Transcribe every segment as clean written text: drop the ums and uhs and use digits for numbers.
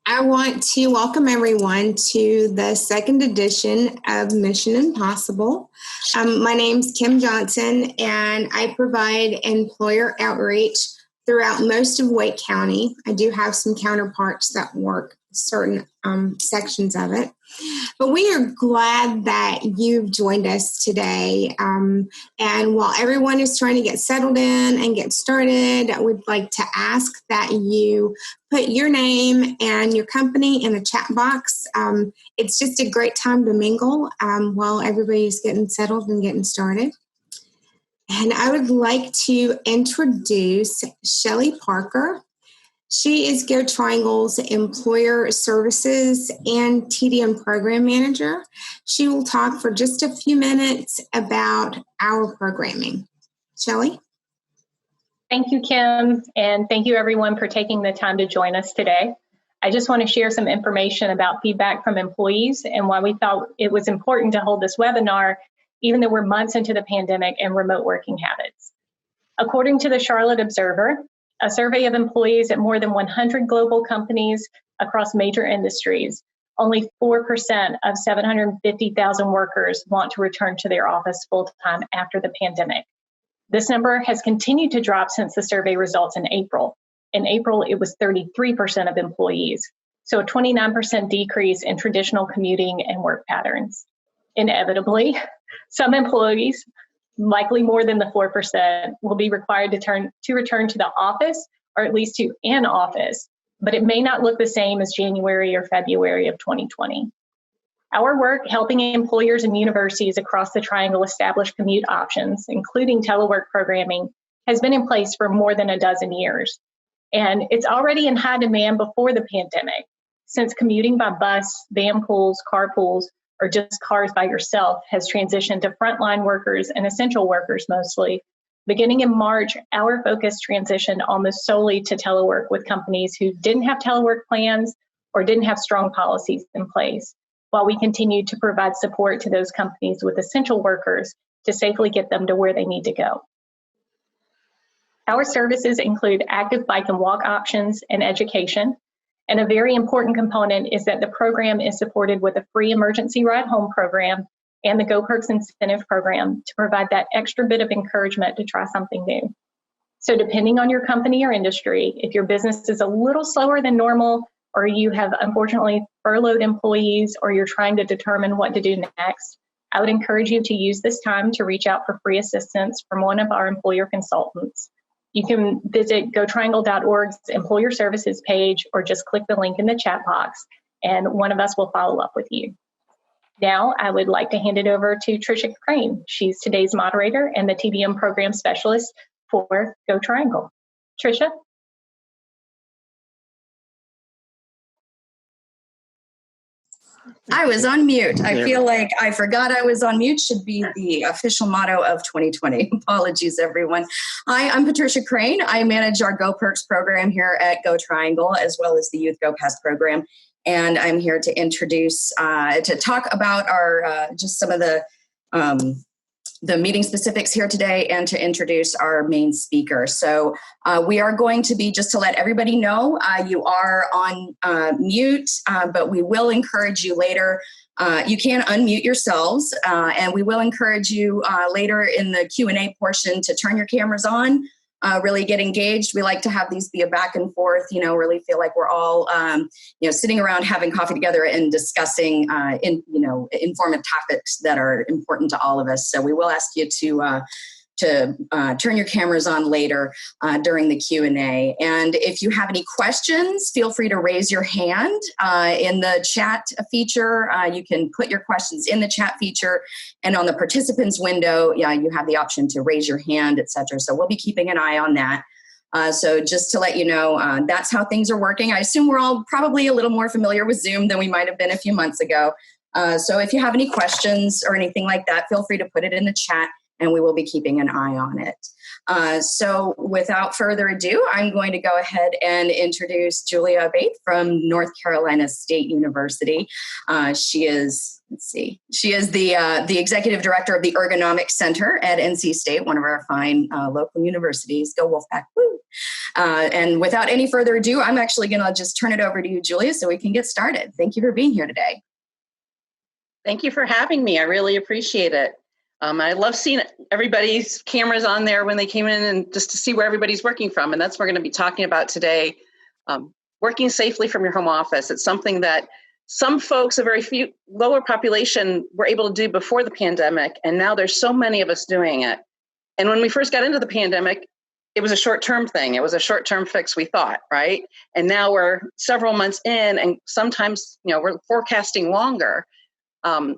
I want to welcome everyone to the second edition of Mission Impossible. My name's Kim Johnson, and I provide employer outreach throughout most of Wake County. I do have some counterparts that work certain sections of it. But we are glad that you've joined us today. And while everyone is trying to get settled in and get started, we'd like to ask that you put your name and your company in the chat box. It's just a great time to mingle while everybody's getting settled and getting started. And I would like to introduce Shelly Parker. She is Go Triangle's Employer Services and TDM Program Manager. She will talk for just a few minutes about our programming. Shelly? Thank you, Kim, and thank you everyone for taking the time to join us today. I just want to share some information about feedback from employees and why we thought it was important to hold this webinar, even though we're months into the pandemic and remote working habits. According to the Charlotte Observer, a survey of employees at more than 100 global companies across major industries, only 4% of 750,000 workers want to return to their office full-time after the pandemic. This number has continued to drop since the survey results in April. In April, it was 33% of employees, so a 29% decrease in traditional commuting and work patterns. Inevitably, some employees, likely more than the 4%, will be required to return to the office, or at least to an office, but it may not look the same as January or February of 2020. Our work helping employers and universities across the Triangle establish commute options, including telework programming, has been in place for more than a dozen years. And it's already in high demand before the pandemic, since commuting by bus, van pools, carpools, or just cars by yourself has transitioned to frontline workers and essential workers mostly. Beginning in March, our focus transitioned almost solely to telework with companies who didn't have telework plans or didn't have strong policies in place, while we continued to provide support to those companies with essential workers to safely get them to where they need to go. Our services include active bike and walk options and education. And a very important component is that the program is supported with a free emergency ride home program and the Go Perks incentive program to provide that extra bit of encouragement to try something new. So depending on your company or industry, if your business is a little slower than normal, or you have unfortunately furloughed employees, or you're trying to determine what to do next, I would encourage you to use this time to reach out for free assistance from one of our employer consultants. You can visit gotriangle.org's employer services page, or just click the link in the chat box, and one of us will follow up with you. Now, I would like to hand it over to Tricia Crane. She's today's moderator and the TDM program specialist for Go Triangle. Tricia? I was on mute. I feel like I forgot I was on mute, should be the official motto of 2020. Apologies, everyone. Hi, I'm Patricia Crane. I manage our Go Perks program here at Go Triangle, as well as the Youth Go Pass program. And I'm here to introduce, to talk about our, just some of the meeting specifics here today, and to introduce our main speaker. So we are going to be, just to let everybody know, you are on mute, but we will encourage you later. You can unmute yourselves, and we will encourage you later in the Q&A portion to turn your cameras on, really get engaged. We like to have these be a back and forth, really feel like we're all, sitting around having coffee together and discussing, informative topics that are important to all of us. So we will ask you to turn your cameras on later during the Q&A. And if you have any questions, feel free to raise your hand in the chat feature. You can put your questions in the chat feature, and on the participants window, you have the option to raise your hand, etc. So we'll be keeping an eye on that. So just to let you know, that's how things are working. I assume we're all probably a little more familiar with Zoom than we might have been a few months ago. So if you have any questions or anything like that, feel free to put it in the chat, and we will be keeping an eye on it. So without further ado, I'm going to go ahead and introduce Julia Abate from North Carolina State University. She is the executive director of the Ergonomics Center at NC State, one of our fine local universities. Go Wolfpack, woo! And without any further ado, I'm actually going to just turn it over to you, Julia, so we can get started. Thank you for being here today. Thank you for having me. I really appreciate it. I love seeing everybody's cameras on there when they came in and just to see where everybody's working from. And that's what we're going to be talking about today. Working safely from your home office. It's something that some folks, a very few lower population, were able to do before the pandemic. And now there's so many of us doing it. And when we first got into the pandemic, it was a short-term thing. It was a short-term fix, we thought, right? And now we're several months in, and sometimes, we're forecasting longer.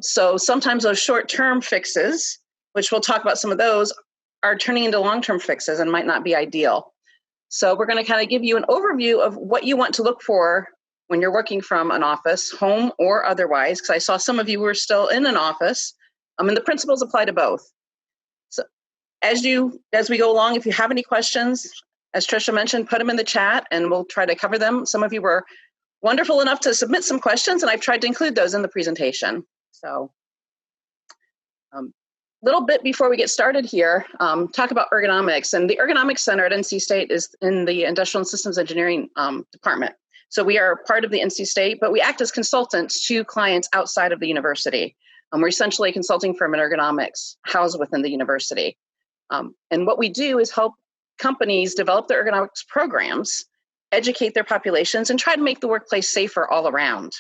So sometimes those short-term fixes, which we'll talk about some of those, are turning into long-term fixes and might not be ideal. So we're going to kind of give you an overview of what you want to look for when you're working from an office, home or otherwise, because I saw some of you were still in an office, and the principles apply to both. So as we go along, if you have any questions, as Tricia mentioned, put them in the chat and we'll try to cover them. Some of you were wonderful enough to submit some questions, and I've tried to include those in the presentation. So little bit before we get started here, talk about ergonomics. And the Ergonomics Center at NC State is in the Industrial and Systems Engineering department. So we are part of the NC State, but we act as consultants to clients outside of the university. We're essentially a consulting firm in ergonomics housed within the university. And what we do is help companies develop their ergonomics programs, educate their populations, and try to make the workplace safer all around.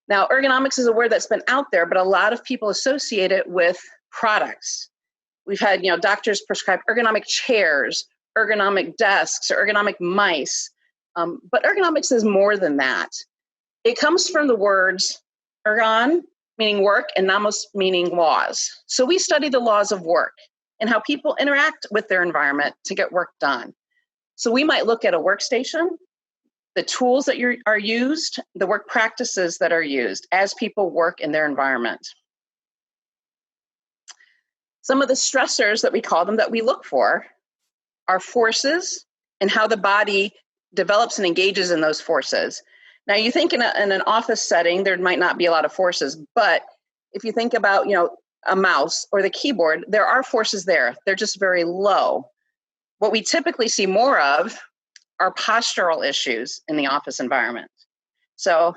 Now, ergonomics is a word that's been out there, but a lot of people associate it with products. We've had, doctors prescribe ergonomic chairs, ergonomic desks, or ergonomic mice. But ergonomics is more than that. It comes from the words ergon, meaning work, and nomos, meaning laws. So we study the laws of work and how people interact with their environment to get work done. So we might look at a workstation, the tools that are used, the work practices that are used as people work in their environment. Some of the stressors that we call them that we look for are forces and how the body develops and engages in those forces. Now you think in an office setting, there might not be a lot of forces, but if you think about, a mouse or the keyboard, there are forces there. They're just very low. What we typically see more of are postural issues in the office environment. So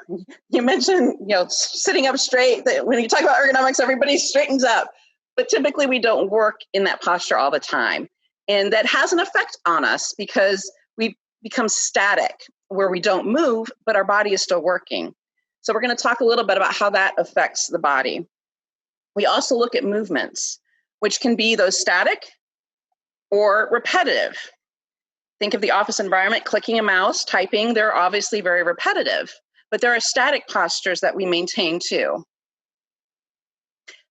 you mentioned, sitting up straight. When you talk about ergonomics, everybody straightens up. But typically we don't work in that posture all the time. And that has an effect on us because we become static where we don't move, but our body is still working. So we're going to talk a little bit about how that affects the body. We also look at movements, which can be those static or repetitive. Think of the office environment, clicking a mouse, typing, they're obviously very repetitive, but there are static postures that we maintain too.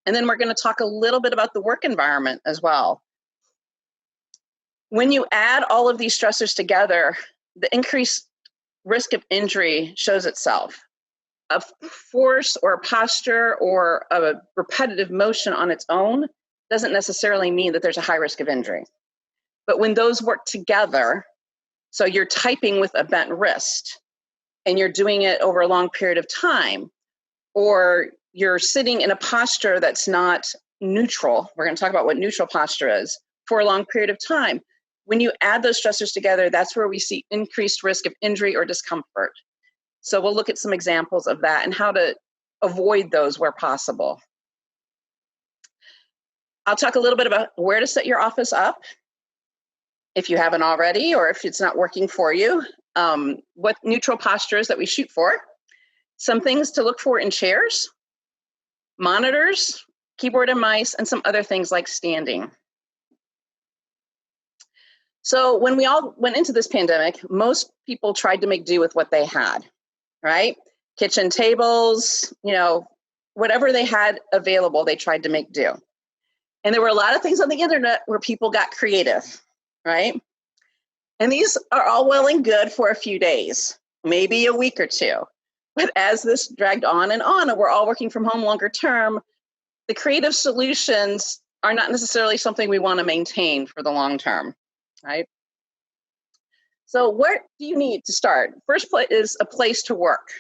And then we're going to talk a little bit about the work environment as well. When you add all of these stressors together, the increased risk of injury shows itself. A force or a posture or a repetitive motion on its own doesn't necessarily mean that there's a high risk of injury. But when those work together, so you're typing with a bent wrist and you're doing it over a long period of time, or you're sitting in a posture that's not neutral. We're going to talk about what neutral posture is for a long period of time. When you add those stressors together, that's where we see increased risk of injury or discomfort. So we'll look at some examples of that and how to avoid those where possible. I'll talk a little bit about where to set your office up if you haven't already, or if it's not working for you, what neutral postures that we shoot for, some things to look for in chairs, monitors, keyboard and mice, and some other things like standing. So when we all went into this pandemic, most people tried to make do with what they had, right? Kitchen tables, whatever they had available, they tried to make do. And there were a lot of things on the internet where people got creative, right? And these are all well and good for a few days, maybe a week or two. But as this dragged on and we're all working from home longer term, the creative solutions are not necessarily something we want to maintain for the long term, right? So what do you need to start? First place is a place to work.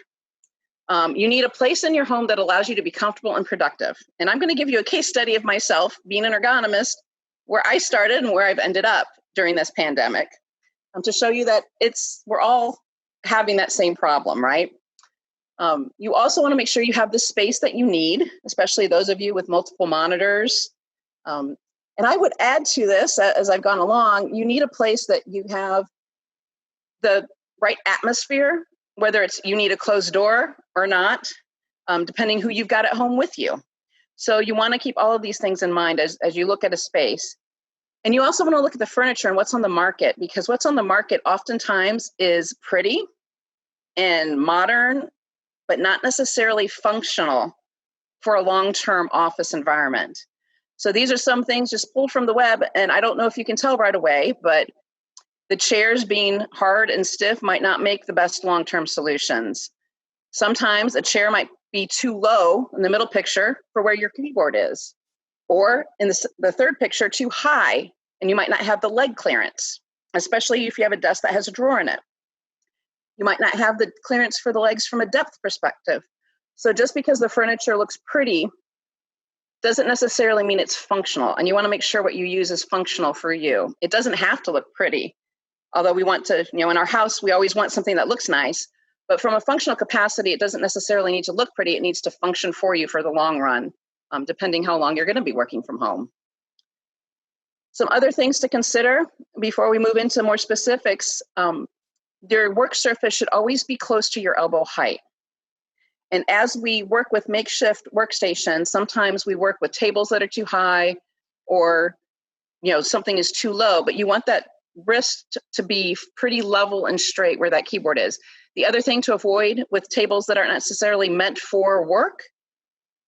You need a place in your home that allows you to be comfortable and productive. And I'm going to give you a case study of myself being an ergonomist, where I started and where I've ended up during this pandemic, to show you that we're all having that same problem, right? You also want to make sure you have the space that you need, especially those of you with multiple monitors. And I would add to this, as I've gone along, you need a place that you have the right atmosphere, whether it's you need a closed door or not, depending who you've got at home with you. So you want to keep all of these things in mind as you look at a space. And you also want to look at the furniture and what's on the market, because what's on the market oftentimes is pretty and modern, but not necessarily functional for a long-term office environment. So these are some things just pulled from the web, and I don't know if you can tell right away, but the chairs being hard and stiff might not make the best long-term solutions. Sometimes a chair might be too low in the middle picture for where your keyboard is, or in the third picture, too high, and you might not have the leg clearance, especially if you have a desk that has a drawer in it. You might not have the clearance for the legs from a depth perspective. So just because the furniture looks pretty doesn't necessarily mean it's functional, and you want to make sure what you use is functional for you. It doesn't have to look pretty, although we want to, in our house, we always want something that looks nice, but from a functional capacity, it doesn't necessarily need to look pretty. It needs to function for you for the long run, depending how long you're going to be working from home. Some other things to consider before we move into more specifics, your work surface should always be close to your elbow height. And as we work with makeshift workstations, sometimes we work with tables that are too high, or something is too low, but you want that wrist to be pretty level and straight where that keyboard is. The other thing to avoid with tables that aren't necessarily meant for work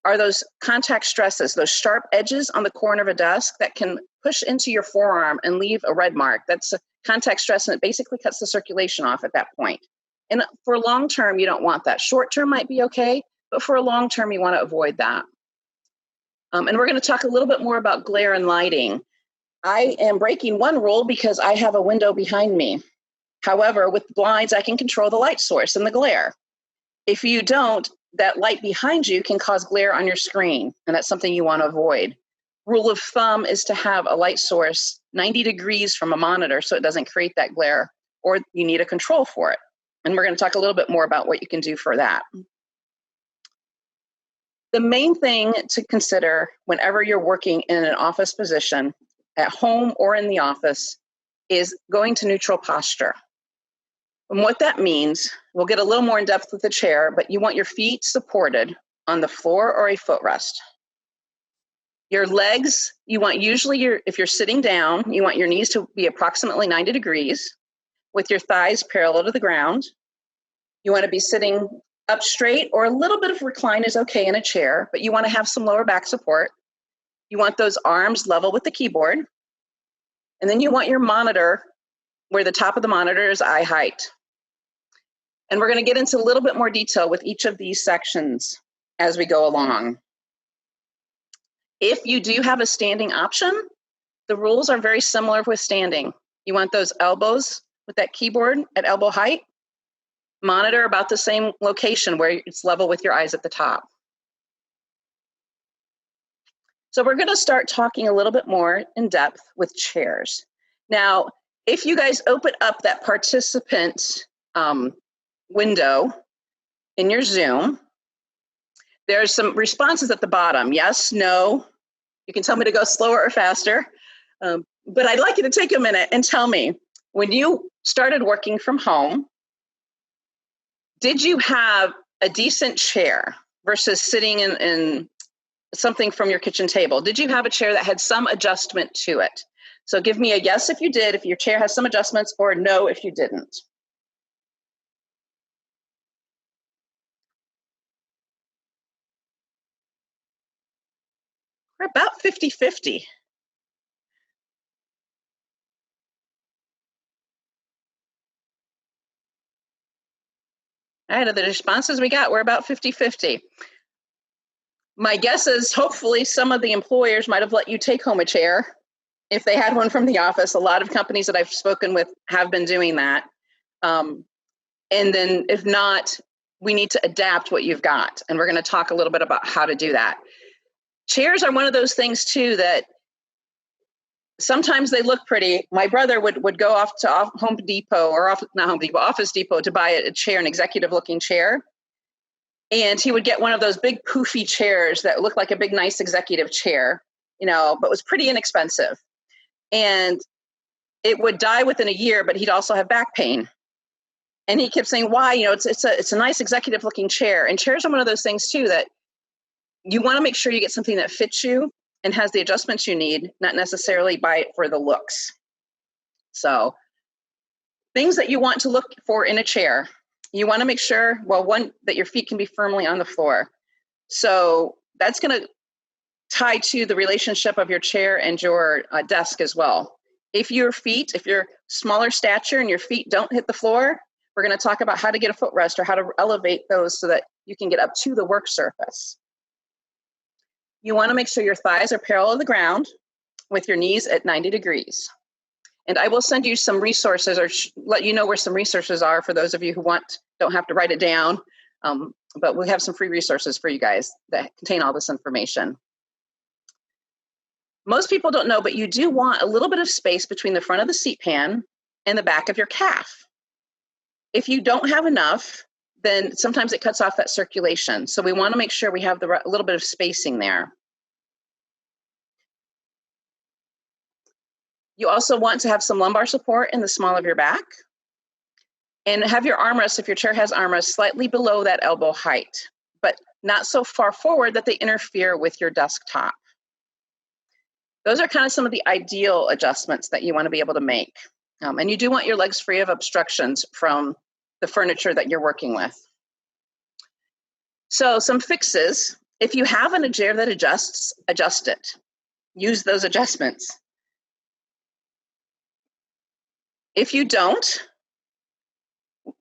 are those contact stresses, those sharp edges on the corner of a desk that can push into your forearm and leave a red mark. That's a contact stress, and it basically cuts the circulation off at that point. And for long term, you don't want that. Short term might be okay, but for a long term, you want to avoid that. And we're going to talk a little bit more about glare and lighting. I am breaking one rule because I have a window behind me. However, with blinds, I can control the light source and the glare. If you don't, that light behind you can cause glare on your screen, and that's something you want to avoid. Rule of thumb is to have a light source 90 degrees from a monitor so it doesn't create that glare, or you need a control for it. And we're going to talk a little bit more about what you can do for that. The main thing to consider whenever you're working in an office position, at home or in the office, is going to neutral posture. And what that means, we'll get a little more in depth with the chair, but you want your feet supported on the floor or a footrest. Your legs, you want if you're sitting down, you want your knees to be approximately 90 degrees with your thighs parallel to the ground. You want to be sitting up straight, or a little bit of recline is okay in a chair, but you want to have some lower back support. You want those arms level with the keyboard. And then you want your monitor where the top of the monitor is eye height. And we're going to get into a little bit more detail with each of these sections as we go along. If you do have a standing option, the rules are very similar with standing. You want those elbows with that keyboard at elbow height. Monitor about the same location where it's level with your eyes at the top. So we're going to start talking a little bit more in depth with chairs. Now, if you guys open up that participant window in your Zoom, there's some responses at the bottom. Yes, no. You can tell me to go slower or faster. But I'd like you to take a minute and tell me, when you started working from home, did you have a decent chair versus sitting in something from your kitchen table? Did you have a chair that had some adjustment to it? So give me a yes if you did, if your chair has some adjustments, or no if you didn't. We're about 50-50. All right, of the responses we got, we're about 50-50. My guess is hopefully some of the employers might have let you take home a chair if they had one from the office. A lot of companies that I've spoken with have been doing that. And then if not, we need to adapt what you've got. And we're going to talk a little bit about how to do that. Chairs are one of those things too that sometimes they look pretty. My brother would go off to Home Depot or Office Depot to buy a chair, an executive looking chair. And he would get one of those big poofy chairs that looked like a big, nice executive chair, but was pretty inexpensive. And it would die within a year, but he'd also have back pain. And he kept saying, why? It's a nice executive looking chair. And chairs are one of those things too that you want to make sure you get something that fits you and has the adjustments you need, not necessarily buy it for the looks. So things that you want to look for in a chair. You want to make sure, one, that your feet can be firmly on the floor. So that's going to tie to the relationship of your chair and your desk as well. If you're smaller stature and your feet don't hit the floor, we're going to talk about how to get a footrest or how to elevate those so that you can get up to the work surface. You want to make sure your thighs are parallel to the ground with your knees at 90 degrees. And I will send you some resources or let you know where some resources are for those of you who don't have to write it down. But we have some free resources for you guys that contain all this information. Most people don't know, but you do want a little bit of space between the front of the seat pan and the back of your calf. If you don't have enough, then sometimes it cuts off that circulation. So we want to make sure we have a little bit of spacing there. You also want to have some lumbar support in the small of your back. And have your armrests, if your chair has armrests, slightly below that elbow height, but not so far forward that they interfere with your desktop. Those are kind of some of the ideal adjustments that you want to be able to make. And you do want your legs free of obstructions from the furniture that you're working with. So some fixes. If you have a chair that adjusts, adjust it. Use those adjustments. If you don't,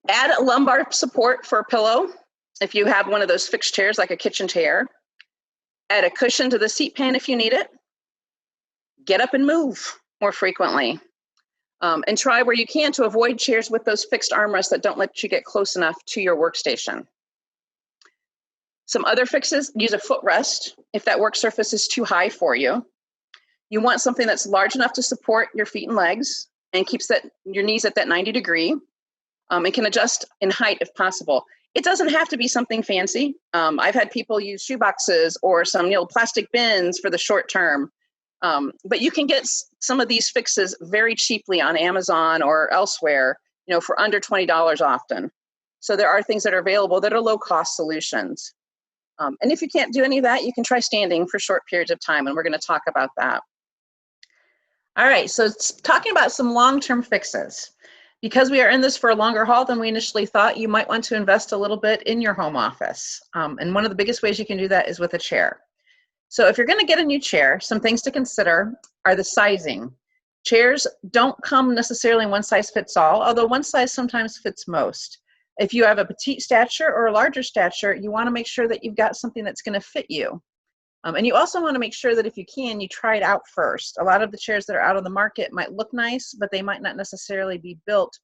add a lumbar support for a pillow. If you have one of those fixed chairs like a kitchen chair, add a cushion to the seat pan if you need it. Get up and move more frequently. And try where you can to avoid chairs with those fixed armrests that don't let you get close enough to your workstation. Some other fixes, use a footrest if that work surface is too high for you. You want something that's large enough to support your feet and legs and keeps your knees at that 90 degree. It can adjust in height if possible. It doesn't have to be something fancy. I've had people use shoe boxes or some plastic bins for the short term. But you can get some of these fixes very cheaply on Amazon or elsewhere, for under $20 often. So there are things that are available that are low-cost solutions. And if you can't do any of that, you can try standing for short periods of time, and we're going to talk about that. All right, so talking about some long-term fixes. Because we are in this for a longer haul than we initially thought, you might want to invest a little bit in your home office. And one of the biggest ways you can do that is with a chair. So if you're going to get a new chair, some things to consider are the sizing. Chairs don't come necessarily in one size fits all, although one size sometimes fits most. If you have a petite stature or a larger stature, you want to make sure that you've got something that's going to fit you. And you also want to make sure that if you can, you try it out first. A lot of the chairs that are out on the market might look nice, but they might not necessarily be built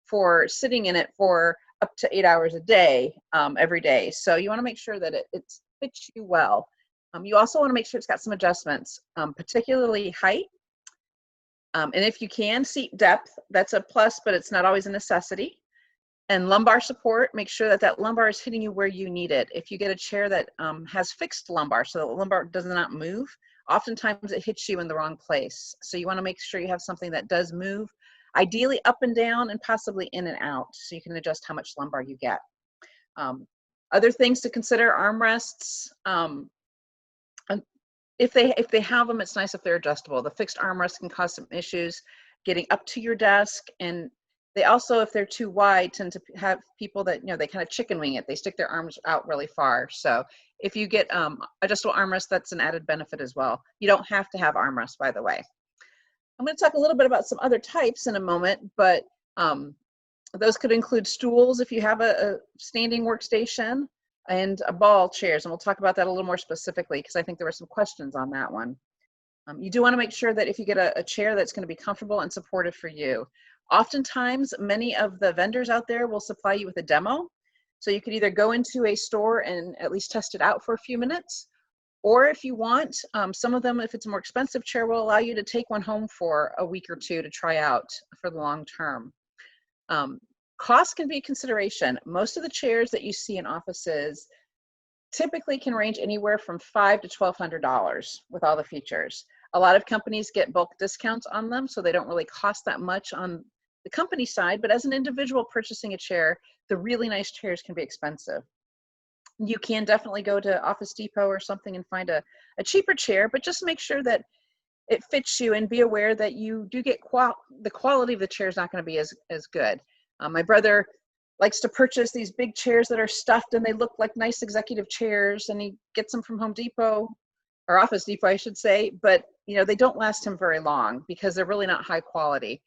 for sitting in it for up to 8 hours a day, every day. So you want to make sure that it fits you well. You also want to make sure it's got some adjustments, particularly height. And if you can, seat depth, that's a plus, but it's not always a necessity. And lumbar support, make sure that lumbar is hitting you where you need it. If you get a chair that has fixed lumbar, so the lumbar does not move, oftentimes it hits you in the wrong place. So you want to make sure you have something that does move, ideally up and down and possibly in and out, so you can adjust how much lumbar you get. Other things to consider, armrests. If they have them, it's nice if they're adjustable. The fixed armrests can cause some issues getting up to your desk, and they also, if they're too wide, tend to have people that, they kind of chicken wing it. They stick their arms out really far. So if you get adjustable armrests, that's an added benefit as well. You don't have to have armrests, by the way. I'm going to talk a little bit about some other types in a moment, but those could include stools if you have a standing workstation. and ball chairs, and we'll talk about that a little more specifically because I think there were some questions on that one. You do want to make sure that if you get a chair that's going to be comfortable and supportive for you. Oftentimes, many of the vendors out there will supply you with a demo. So you could either go into a store and at least test it out for a few minutes, or if you want, some of them, if it's a more expensive chair, will allow you to take one home for a week or two to try out for the long term. Cost can be a consideration. Most of the chairs that you see in offices typically can range anywhere from $500 to $1,200 with all the features. A lot of companies get bulk discounts on them, so they don't really cost that much on the company side, but as an individual purchasing a chair, the really nice chairs can be expensive. You can definitely go to Office Depot or something and find a cheaper chair, but just make sure that it fits you and be aware that you do get the quality of the chair is not going to be as good. My brother likes to purchase these big chairs that are stuffed and they look like nice executive chairs, and he gets them from Home Depot or Office Depot, I should say, but they don't last him very long because they're really not high quality.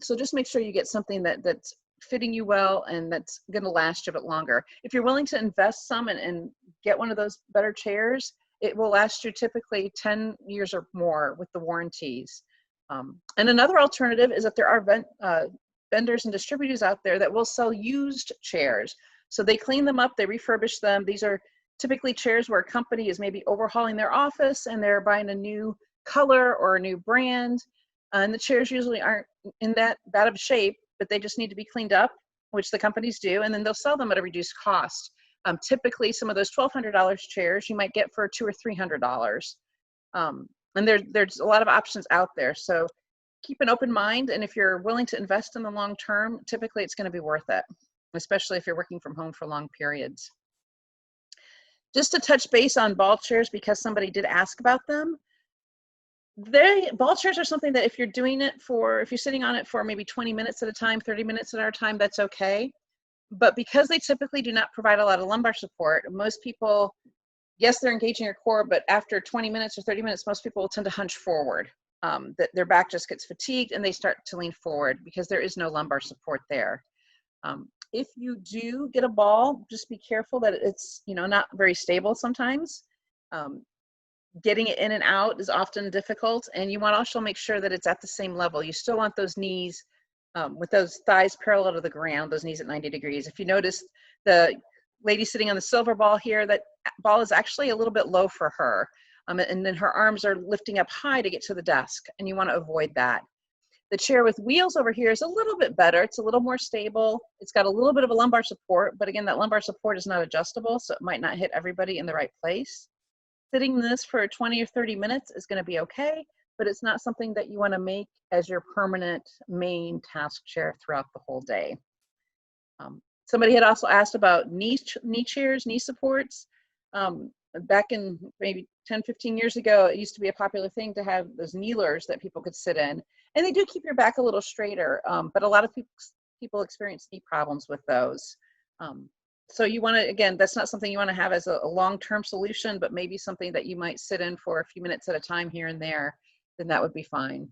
So just make sure you get something that's fitting you well and that's going to last you a bit longer. If you're willing to invest some and get one of those better chairs, it will last you typically 10 years or more with the warranties. And another alternative is that there are vendors and distributors out there that will sell used chairs. So they clean them up, they refurbish them. These are typically chairs where a company is maybe overhauling their office and they're buying a new color or a new brand. And the chairs usually aren't in that bad of shape, but they just need to be cleaned up, which the companies do, and then they'll sell them at a reduced cost. Typically, some of those $1,200 chairs you might get for $200 or $300. And there's a lot of options out there. So keep an open mind, and if you're willing to invest in the long term, typically it's going to be worth it, especially if you're working from home for long periods. Just to touch base on ball chairs, because somebody did ask about them. Ball chairs are something that if you're sitting on it for maybe 20 minutes at a time, 30 minutes at a time, that's okay. But because they typically do not provide a lot of lumbar support, most people, yes, they're engaging your core, but after 20 minutes or 30 minutes, most people will tend to hunch forward. That their back just gets fatigued and they start to lean forward because there is no lumbar support there. If you do get a ball, just be careful that it's not very stable sometimes. Getting it in and out is often difficult, and you want to also make sure that it's at the same level. You still want those knees with those thighs parallel to the ground, those knees at 90 degrees. If you notice the lady sitting on the silver ball here, that ball is actually a little bit low for her. And then her arms are lifting up high to get to the desk, and you want to avoid that. The chair with wheels over here is a little bit better. It's a little more stable. It's got a little bit of a lumbar support, but again, that lumbar support is not adjustable, so it might not hit everybody in the right place. Sitting in this for 20 or 30 minutes is going to be okay, but it's not something that you want to make as your permanent main task chair throughout the whole day. Somebody had also asked about knee chairs, knee supports. Back in maybe 10, 15 years ago, it used to be a popular thing to have those kneelers that people could sit in. And they do keep your back a little straighter, but a lot of people experience knee problems with those. So you want to, again, that's not something you want to have as a long-term solution, but maybe something that you might sit in for a few minutes at a time here and there, then that would be fine.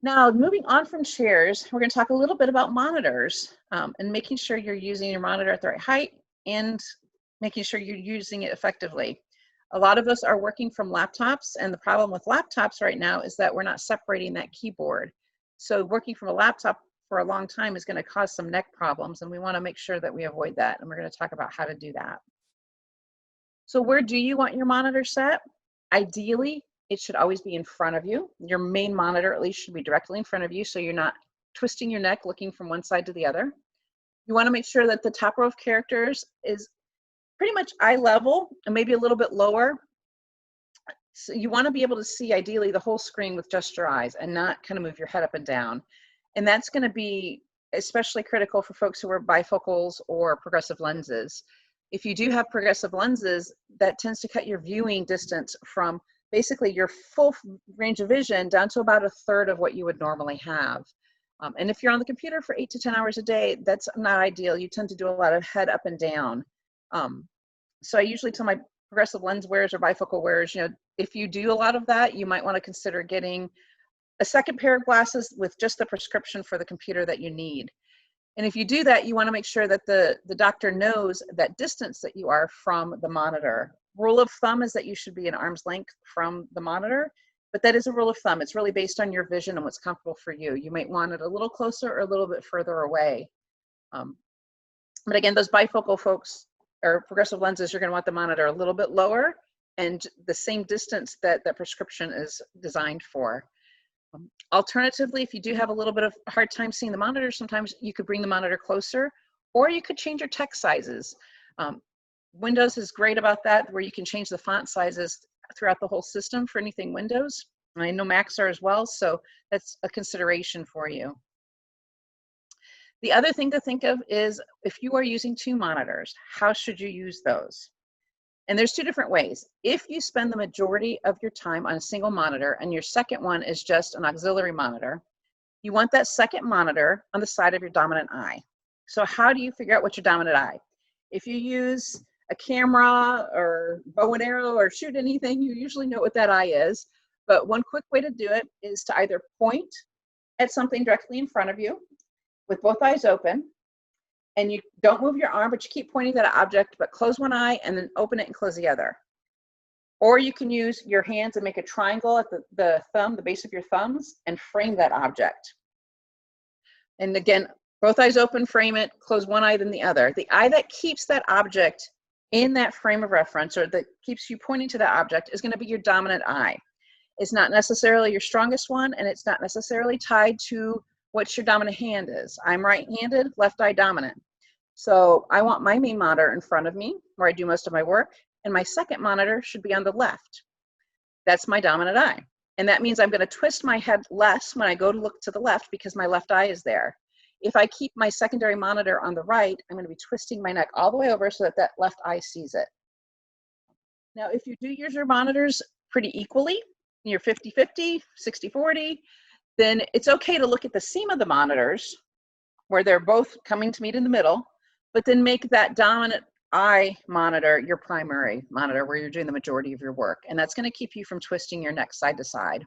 Now, moving on from chairs, we're going to talk a little bit about monitors and making sure you're using your monitor at the right height and making sure you're using it effectively. A lot of us are working from laptops, and the problem with laptops right now is that we're not separating that keyboard. So working from a laptop for a long time is going to cause some neck problems, and we want to make sure that we avoid that, and we're going to talk about how to do that. So where do you want your monitor set? Ideally, it should always be in front of you. Your main monitor at least should be directly in front of you, so you're not twisting your neck looking from one side to the other. You want to make sure that the top row of characters is pretty much eye level and maybe a little bit lower. So you want to be able to see ideally the whole screen with just your eyes and not kind of move your head up and down. And that's going to be especially critical for folks who wear bifocals or progressive lenses. If you do have progressive lenses, that tends to cut your viewing distance from basically your full range of vision down to about a third of what you would normally have. And if you're on the computer for 8 to 10 hours a day, that's not ideal. You tend to do a lot of head up and down. So I usually tell my progressive lens wearers or bifocal wearers, if you do a lot of that, you might want to consider getting a second pair of glasses with just the prescription for the computer that you need. And if you do that, you want to make sure that the doctor knows that distance that you are from the monitor. Rule of thumb is that you should be an arm's length from the monitor, but that is a rule of thumb. It's really based on your vision and what's comfortable for you. You might want it a little closer or a little bit further away. But again, those bifocal folks or progressive lenses, you're going to want the monitor a little bit lower and the same distance that that prescription is designed for. Alternatively, if you do have a little bit of a hard time seeing the monitor, sometimes you could bring the monitor closer, or you could change your text sizes. Windows is great about that, where you can change the font sizes throughout the whole system for anything Windows. I know Macs are as well, so that's a consideration for you. The other thing to think of is if you are using 2 monitors, how should you use those? And there's 2 different ways. If you spend the majority of your time on a single monitor and your second one is just an auxiliary monitor, you want that second monitor on the side of your dominant eye. So how do you figure out what's your dominant eye? If you use a camera or bow and arrow or shoot anything, you usually know what that eye is. But one quick way to do it is to either point at something directly in front of you with both eyes open, and you don't move your arm, but you keep pointing at an object, but close one eye and then open it and close the other. Or you can use your hands and make a triangle at the thumb, the base of your thumbs, and frame that object. And again, both eyes open, frame it, close one eye, then the other. The eye that keeps that object in that frame of reference, or that keeps you pointing to that object, is going to be your dominant eye. It's not necessarily your strongest one, and it's not necessarily tied to what your dominant hand is. I'm right-handed, left eye dominant. So I want my main monitor in front of me where I do most of my work, and my second monitor should be on the left. That's my dominant eye. And that means I'm going to twist my head less when I go to look to the left because my left eye is there. If I keep my secondary monitor on the right, I'm going to be twisting my neck all the way over so that that left eye sees it. Now, if you do use your monitors pretty equally, you're 50-50, 60-40, then it's okay to look at the seam of the monitors where they're both coming to meet in the middle, but then make that dominant eye monitor your primary monitor where you're doing the majority of your work. And that's going to keep you from twisting your neck side to side.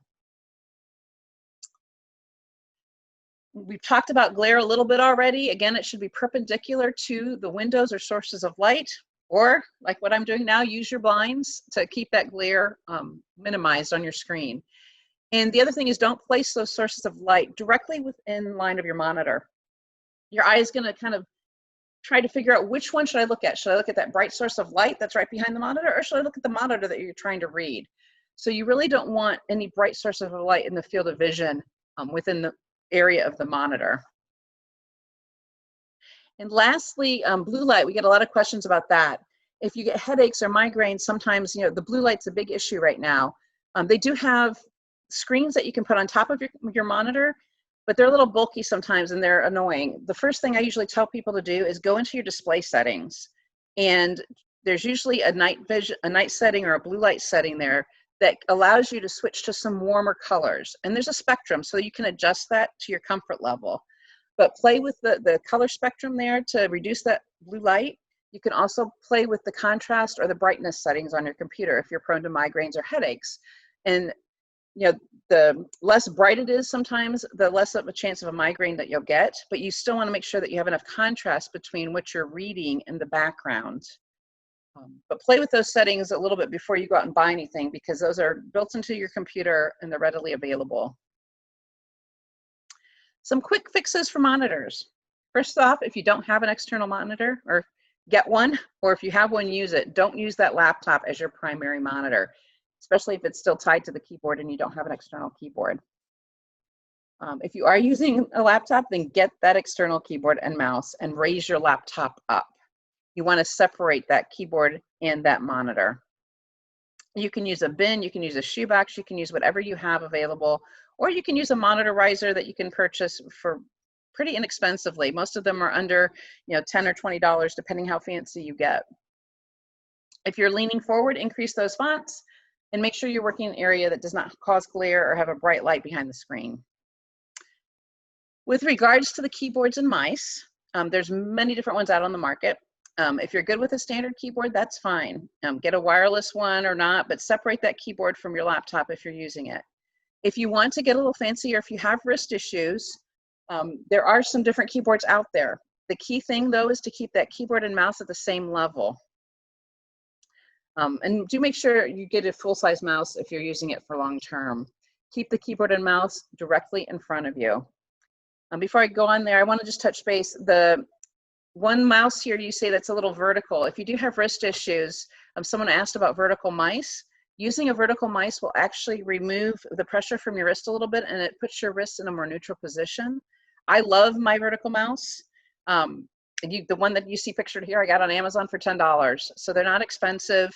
We've talked about glare a little bit already. Again, it should be perpendicular to the windows or sources of light, or like what I'm doing now, use your blinds to keep that glare minimized on your screen. And the other thing is, don't place those sources of light directly within line of your monitor. Your eye is going to kind of try to figure out which one should I look at. Should I look at that bright source of light that's right behind the monitor, or should I look at the monitor that you're trying to read? So you really don't want any bright sources of light in the field of vision within the area of the monitor. And lastly, blue light, we get a lot of questions about that. If you get headaches or migraines, sometimes, the blue light's a big issue right now. They do have screens that you can put on top of your monitor, but they're a little bulky sometimes and they're annoying. The first thing I usually tell people to do is go into your display settings, and there's usually a night setting or a blue light setting there that allows you to switch to some warmer colors. And there's a spectrum, so you can adjust that to your comfort level. But play with the color spectrum there to reduce that blue light. You can also play with the contrast or the brightness settings on your computer if you're prone to migraines or headaches. And the less bright it is sometimes, the less of a chance of a migraine that you'll get, but you still want to make sure that you have enough contrast between what you're reading and the background. But play with those settings a little bit before you go out and buy anything, because those are built into your computer and they're readily available. Some quick fixes for monitors. First off, if you don't have an external monitor, or get one, or if you have one, use it. Don't use that laptop as your primary monitor, especially if it's still tied to the keyboard and you don't have an external keyboard. If you are using a laptop, then get that external keyboard and mouse and raise your laptop up. You want to separate that keyboard and that monitor. You can use a bin, you can use a shoebox, you can use whatever you have available, or you can use a monitor riser that you can purchase for pretty inexpensively. Most of them are under $10 or $20, depending how fancy you get. If you're leaning forward, increase those fonts, and make sure you're working in an area that does not cause glare or have a bright light behind the screen. With regards to the keyboards and mice, there's many different ones out on the market. If you're good with a standard keyboard, that's fine. Get a wireless one or not, but separate that keyboard from your laptop if you're using it. If you want to get a little fancier, if you have wrist issues, There are some different keyboards out there. The key thing, though, is to keep that keyboard and mouse at the same level. And do make sure you get a full-size mouse if you're using it for long term. Keep the keyboard and mouse directly in front of you. Before I go on there, I want to just touch base. The one mouse here, you say that's a little vertical. If you do have wrist issues, someone asked about vertical mice. Using a vertical mice will actually remove the pressure from your wrist a little bit, and it puts your wrist in a more neutral position. I love my vertical mouse. The one that you see pictured here, I got on Amazon for $10. So they're not expensive,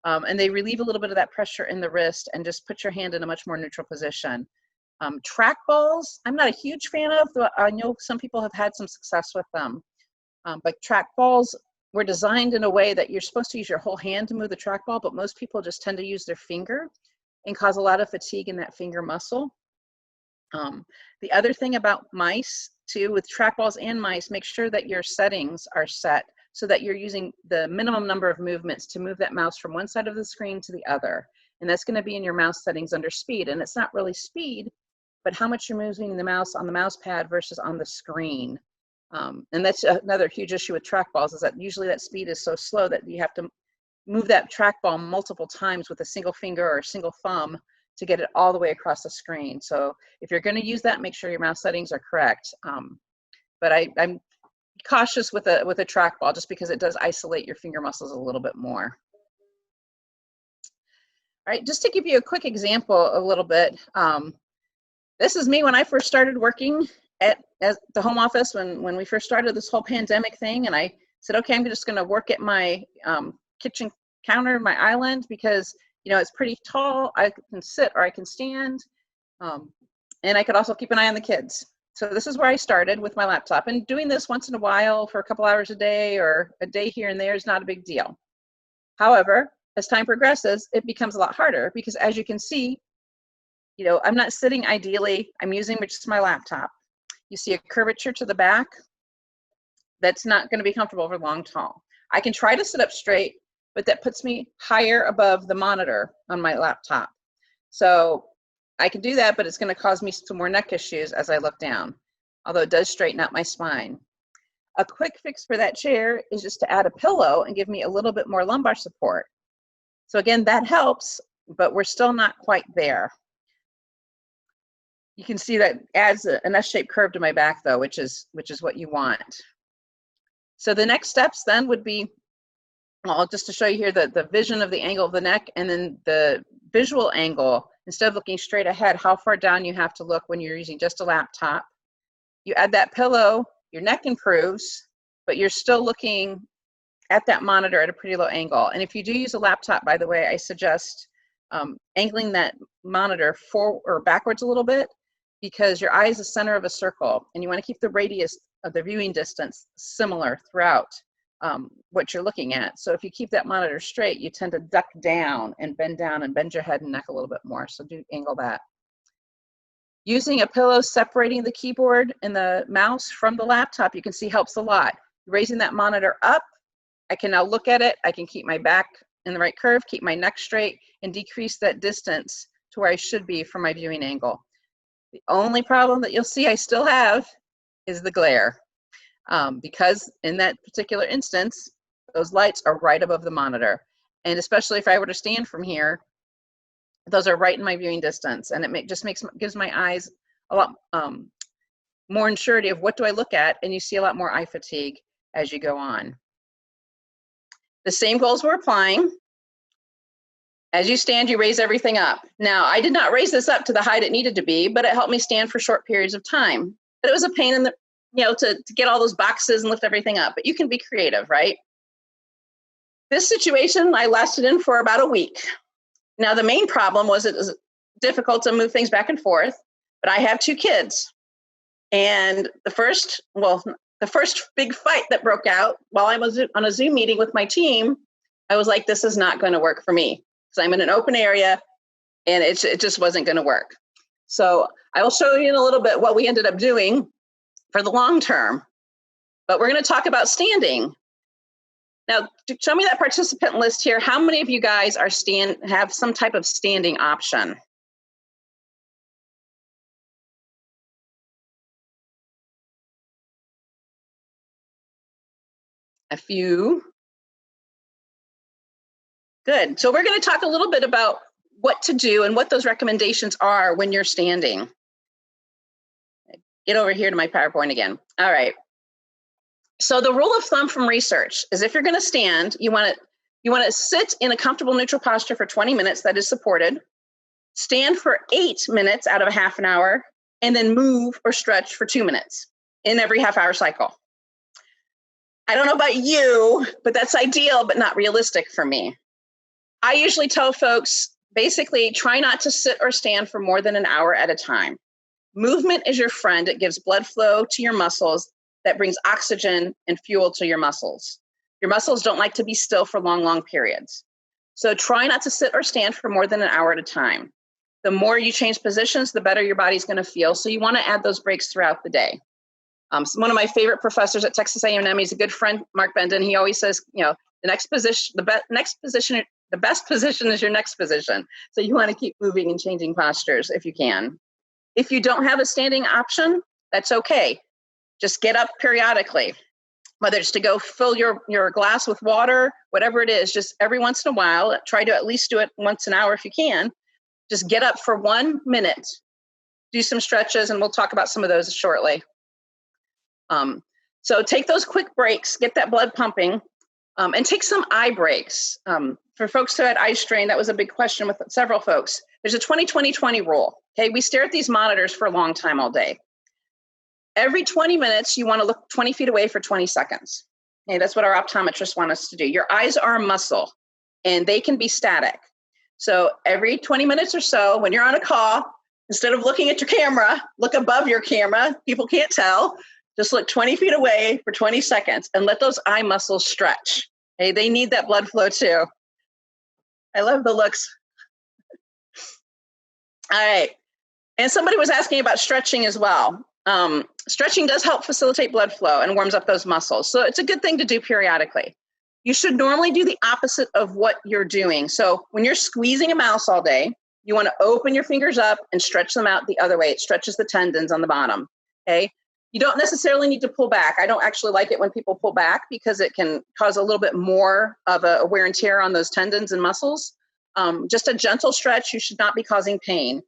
and they relieve a little bit of that pressure in the wrist and just put your hand in a much more neutral position. Trackballs, I'm not a huge fan of, though I know some people have had some success with them. But trackballs were designed in a way that you're supposed to use your whole hand to move the trackball, but most people just tend to use their finger and cause a lot of fatigue in that finger muscle. The other thing about mice, too, with trackballs and mice, make sure that your settings are set so that you're using the minimum number of movements to move that mouse from one side of the screen to the other. And that's going to be in your mouse settings under speed. And it's not really speed, but how much you're moving the mouse on the mouse pad versus on the screen. And that's another huge issue with trackballs, is that usually that speed is so slow that you have to move that trackball multiple times with a single finger or a single thumb to get it all the way across the screen. So if you're going to use that, make sure your mouse settings are correct. But I'm cautious with a trackball just because it does isolate your finger muscles a little bit more. All right, just to give you a quick example a little bit, this is me when I first started working at the home office when we first started this whole pandemic thing, and I said, okay, I'm just going to work at my kitchen counter, my island, because it's pretty tall. I can sit or I can stand, and I could also keep an eye on the kids. So this is where I started with my laptop, and doing this once in a while for a couple hours a day or a day here and there is not a big deal. However, as time progresses, it becomes a lot harder because, as you can see, I'm not sitting ideally. I'm using just my laptop. You see a curvature to the back. That's not going to be comfortable for long haul. I can try to sit up straight, but that puts me higher above the monitor on my laptop. So I can do that, but it's going to cause me some more neck issues as I look down, although it does straighten out my spine. A quick fix for that chair is just to add a pillow and give me a little bit more lumbar support. So again, that helps, but we're still not quite there. You can see that adds an S-shaped curve to my back, though, which is what you want. So the next steps then would be, well, just to show you here the vision of the angle of the neck, and then the visual angle. Instead of looking straight ahead, how far down you have to look when you're using just a laptop. You add that pillow, your neck improves, but you're still looking at that monitor at a pretty low angle. And if you do use a laptop, by the way, I suggest angling that monitor forward or backwards a little bit, because your eye is the center of a circle, and you want to keep the radius of the viewing distance similar throughout what you're looking at. So if you keep that monitor straight, you tend to duck down and bend your head and neck a little bit more. So do angle that. Using a pillow separating the keyboard and the mouse from the laptop, you can see helps a lot. Raising that monitor up, I can now look at it. I can keep my back in the right curve, keep my neck straight, and decrease that distance to where I should be from my viewing angle. The only problem that you'll see I still have is the glare, because in that particular instance, those lights are right above the monitor. And especially if I were to stand from here, those are right in my viewing distance, and it gives my eyes a lot more surety of what do I look at, and you see a lot more eye fatigue as you go on. The same goals we're applying. As you stand, you raise everything up. Now, I did not raise this up to the height it needed to be, but it helped me stand for short periods of time. But it was a pain in the, to get all those boxes and lift everything up. But you can be creative, right? This situation, I lasted in for about a week. Now, the main problem was it was difficult to move things back and forth, but I have 2 kids. And the first big fight that broke out while I was on a Zoom meeting with my team, I was like, this is not going to work for me. So I'm in an open area, and it just wasn't going to work. So I will show you in a little bit what we ended up doing for the long term. But we're going to talk about standing. Now, show me that participant list here. How many of you guys have some type of standing option? A few. Good. So we're going to talk a little bit about what to do and what those recommendations are when you're standing. Get over here to my PowerPoint again. All right. So the rule of thumb from research is if you're going to stand, you want to sit in a comfortable neutral posture for 20 minutes that is supported, stand for 8 minutes out of a half an hour, and then move or stretch for 2 minutes in every half-hour cycle. I don't know about you, but that's ideal, but not realistic for me. I usually tell folks, basically, try not to sit or stand for more than an hour at a time. Movement is your friend. It gives blood flow to your muscles that brings oxygen and fuel to your muscles. Your muscles don't like to be still for long, long periods. So try not to sit or stand for more than an hour at a time. The more you change positions, the better your body's going to feel. So you want to add those breaks throughout the day. One of my favorite professors at Texas A&M, he's a good friend, Mark Bendon. He always says, the best position is your next position. So you want to keep moving and changing postures if you can. If you don't have a standing option, that's okay. Just get up periodically, whether it's to go fill your glass with water, whatever it is, just every once in a while, try to at least do it once an hour if you can. Just get up for 1 minute, do some stretches, and we'll talk about some of those shortly. So take those quick breaks, get that blood pumping, and take some eye breaks. For folks who had eye strain, that was a big question with several folks. There's a 20-20-20 rule. Okay, we stare at these monitors for a long time all day. Every 20 minutes, you want to look 20 feet away for 20 seconds. Okay, that's what our optometrists want us to do. Your eyes are a muscle, and they can be static. So every 20 minutes or so, when you're on a call, instead of looking at your camera, look above your camera. People can't tell. Just look 20 feet away for 20 seconds and let those eye muscles stretch. Okay, they need that blood flow too. I love the looks. All right. And somebody was asking about stretching as well. Stretching does help facilitate blood flow and warms up those muscles. So it's a good thing to do periodically. You should normally do the opposite of what you're doing. So when you're squeezing a mouse all day, you want to open your fingers up and stretch them out the other way. It stretches the tendons on the bottom. Okay. You don't necessarily need to pull back. I don't actually like it when people pull back because it can cause a little bit more of a wear and tear on those tendons and muscles. Just a gentle stretch, you should not be causing pain.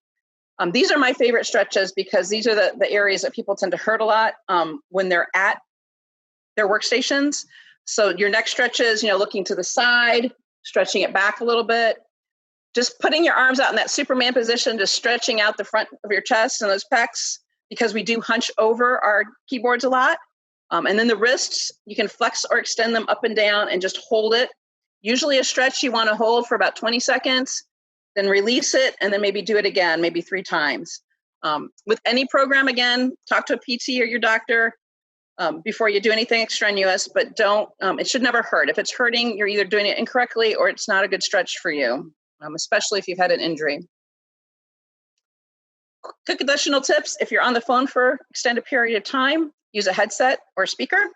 These are my favorite stretches because these are the areas that people tend to hurt a lot when they're at their workstations. So your neck stretches, looking to the side, stretching it back a little bit, just putting your arms out in that Superman position, just stretching out the front of your chest and those pecs, because we do hunch over our keyboards a lot. And then the wrists, you can flex or extend them up and down and just hold it. Usually a stretch you want to hold for about 20 seconds, then release it, and then maybe do it again, maybe 3 times. With any program, again, talk to a PT or your doctor before you do anything extraneous, but don't, it should never hurt. If it's hurting, you're either doing it incorrectly or it's not a good stretch for you, especially if you've had an injury. Quick additional tips: if you're on the phone for extended period of time, use a headset or speaker.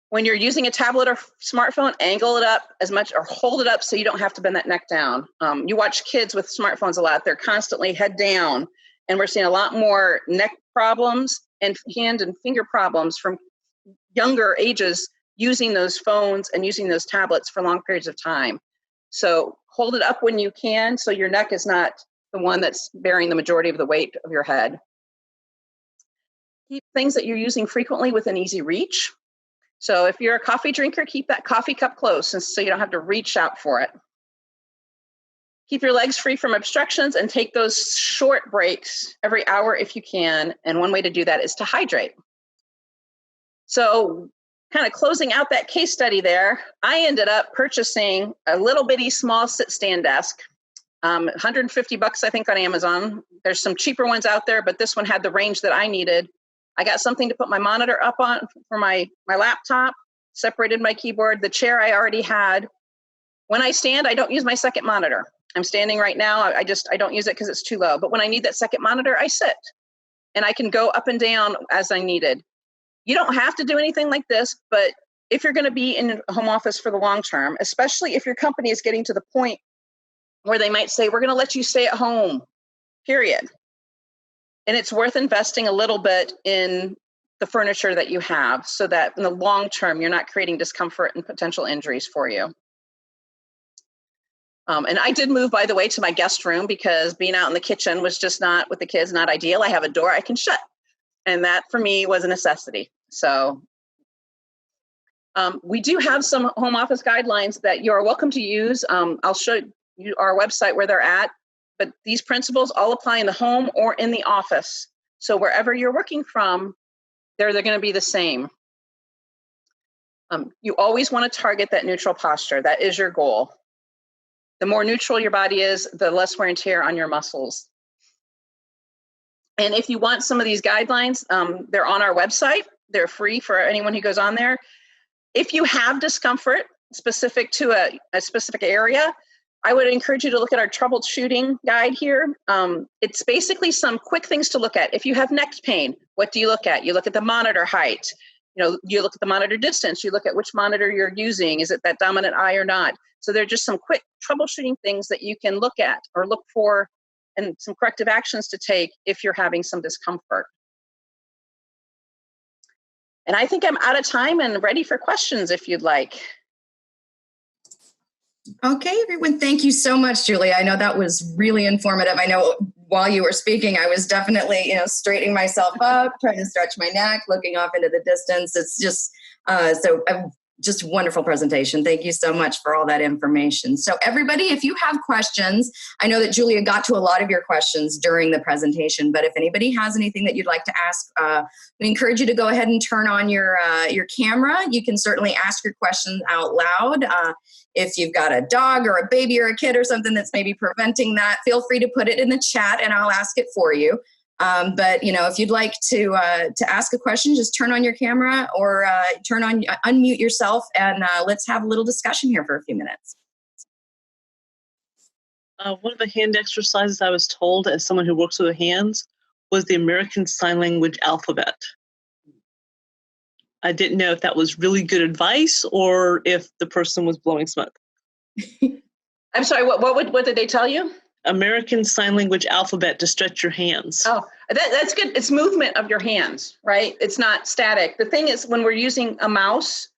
When you're using a tablet or smartphone, angle it up as much or hold it up so you don't have to bend that neck down. You watch kids with smartphones a lot. They're constantly head down, and we're seeing a lot more neck problems and hand and finger problems from younger ages using those phones and using those tablets for long periods of time. So hold it up when you can so your neck is not the one that's bearing the majority of the weight of your head. Keep things that you're using frequently within easy reach. So if you're a coffee drinker, keep that coffee cup close so you don't have to reach out for it. Keep your legs free from obstructions and take those short breaks every hour if you can. And one way to do that is to hydrate. So kind of closing out that case study there, I ended up purchasing a little bitty small sit-stand desk. $150, I think, on Amazon. There's some cheaper ones out there, but this one had the range that I needed. I got something to put my monitor up on for my laptop, separated my keyboard, the chair I already had. When I stand, I don't use my second monitor. I'm standing right now. I don't use it because it's too low. But when I need that second monitor, I sit. And I can go up and down as I needed. You don't have to do anything like this, but if you're going to be in a home office for the long term, especially if your company is getting to the point where they might say, we're going to let you stay at home, period. And it's worth investing a little bit in the furniture that you have so that in the long term, you're not creating discomfort and potential injuries for you. And I did move, by the way, to my guest room because being out in the kitchen was just not, with the kids, not ideal. I have a door I can shut. And that for me was a necessity. So we do have some home office guidelines that you are welcome to use. I'll show you our website where they're at, but these principles all apply in the home or in the office. So wherever you're working from, they're going to be the same. You always want to target that neutral posture. That is your goal. The more neutral your body is, the less wear and tear on your muscles. And if you want some of these guidelines, they're on our website. They're free for anyone who goes on there. If you have discomfort specific to a specific area, I would encourage you to look at our troubleshooting guide here. It's basically some quick things to look at. If you have neck pain, what do you look at? You look at the monitor height. You look at the monitor distance. You look at which monitor you're using. Is it that dominant eye or not? So they're just some quick troubleshooting things that you can look at or look for and some corrective actions to take if you're having some discomfort. And I think I'm out of time and ready for questions if you'd like. Okay, everyone. Thank you so much, Julie. I know that was really informative. I know while you were speaking, I was definitely, straightening myself up, trying to stretch my neck, looking off into the distance. It's just just wonderful presentation. Thank you so much for all that information. So everybody, if you have questions, I know that Julia got to a lot of your questions during the presentation, but if anybody has anything that you'd like to ask, we encourage you to go ahead and turn on your camera. You can certainly ask your questions out loud. If you've got a dog or a baby or a kid or something that's maybe preventing that, feel free to put it in the chat and I'll ask it for you. But if you'd like to ask a question, just turn on your camera or unmute yourself and let's have a little discussion here for a few minutes. One of the hand exercises I was told as someone who works with their hands was the American Sign Language alphabet. I didn't know if that was really good advice or if the person was blowing smoke. I'm sorry, what did they tell you? American Sign Language alphabet to stretch your hands. Oh, that's good. It's movement of your hands, right? It's not static. The thing is, when we're using a mouse,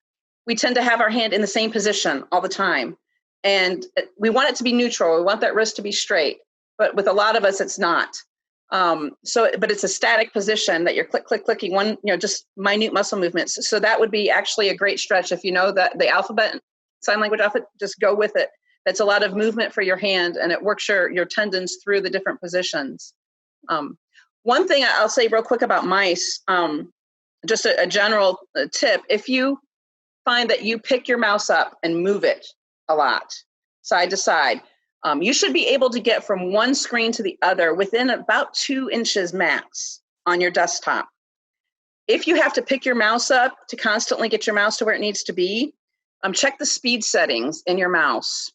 we tend to have our hand in the same position all the time. And we want it to be neutral. We want that wrist to be straight. But with a lot of us, it's not. But it's a static position that you're clicking one, just minute muscle movements. So that would be actually a great stretch. If you know that the alphabet, sign language alphabet, just go with it. That's a lot of movement for your hand and it works your tendons through the different positions. One thing I'll say real quick about mice, just a general tip, if you find that you pick your mouse up and move it a lot, side to side, you should be able to get from one screen to the other within about 2 inches max on your desktop. If you have to pick your mouse up to constantly get your mouse to where it needs to be, check the speed settings in your mouse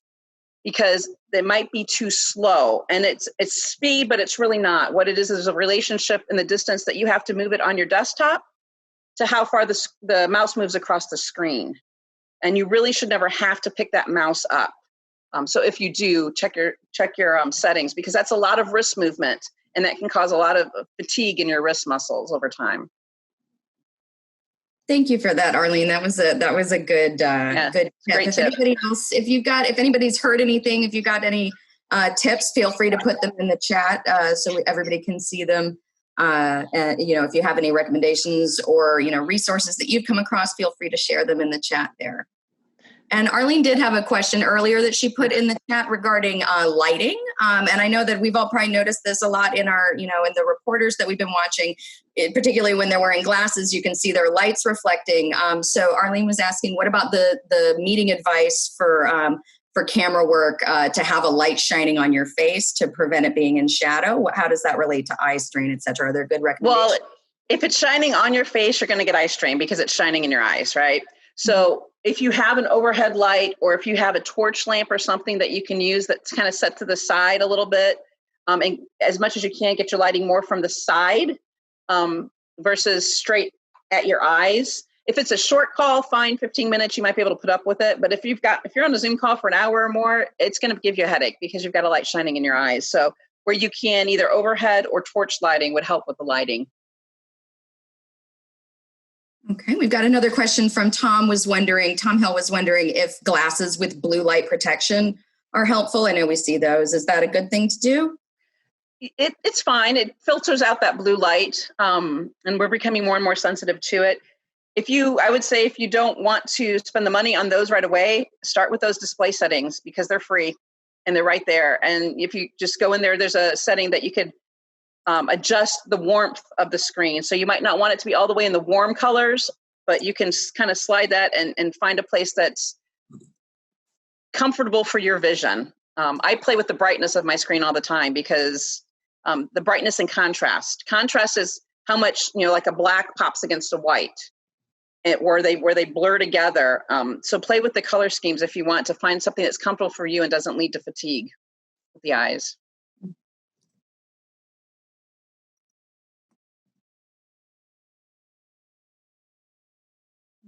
because they might be too slow. And it's speed, but it's really not. What it is a relationship in the distance that you have to move it on your desktop to how far the mouse moves across the screen. And you really should never have to pick that mouse up. So if you do, check your settings because that's a lot of wrist movement and that can cause a lot of fatigue in your wrist muscles over time. Thank you for that, Arlene. That was a good good tip. If anybody else, if anybody's heard anything, if you got any tips, feel free to put them in the chat so everybody can see them. And if you have any recommendations or resources that you've come across, feel free to share them in the chat there. And Arlene did have a question earlier that she put in the chat regarding lighting. And I know that we've all probably noticed this a lot in our, in the reporters that we've been watching, particularly when they're wearing glasses, you can see their lights reflecting. So Arlene was asking, what about the meeting advice for camera work to have a light shining on your face to prevent it being in shadow? How does that relate to eye strain, et cetera? Are there good recommendations? Well, if it's shining on your face, you're going to get eye strain because it's shining in your eyes, right? So if you have an overhead light or if you have a torch lamp or something that you can use that's kind of set to the side a little bit, and as much as you can, get your lighting more from the side versus straight at your eyes. If it's a short call, fine, 15 minutes, you might be able to put up with it. But if you're on a Zoom call for an hour or more, it's going to give you a headache because you've got a light shining in your eyes. So where you can, either overhead or torch lighting would help with the lighting. Okay, we've got another question from Tom Hill was wondering if glasses with blue light protection are helpful. I know we see those. Is that a good thing to do? It's fine. It filters out that blue light, and we're becoming more and more sensitive to it. I would say if you don't want to spend the money on those right away, start with those display settings because they're free and they're right there. And if you just go in there, there's a setting that you could adjust the warmth of the screen. So you might not want it to be all the way in the warm colors, but you can kind of slide that and find a place that's comfortable for your vision. I play with the brightness of my screen all the time because the brightness and contrast. Contrast is how much, like a black pops against a white, where they blur together. So play with the color schemes if you want to find something that's comfortable for you and doesn't lead to fatigue with the eyes.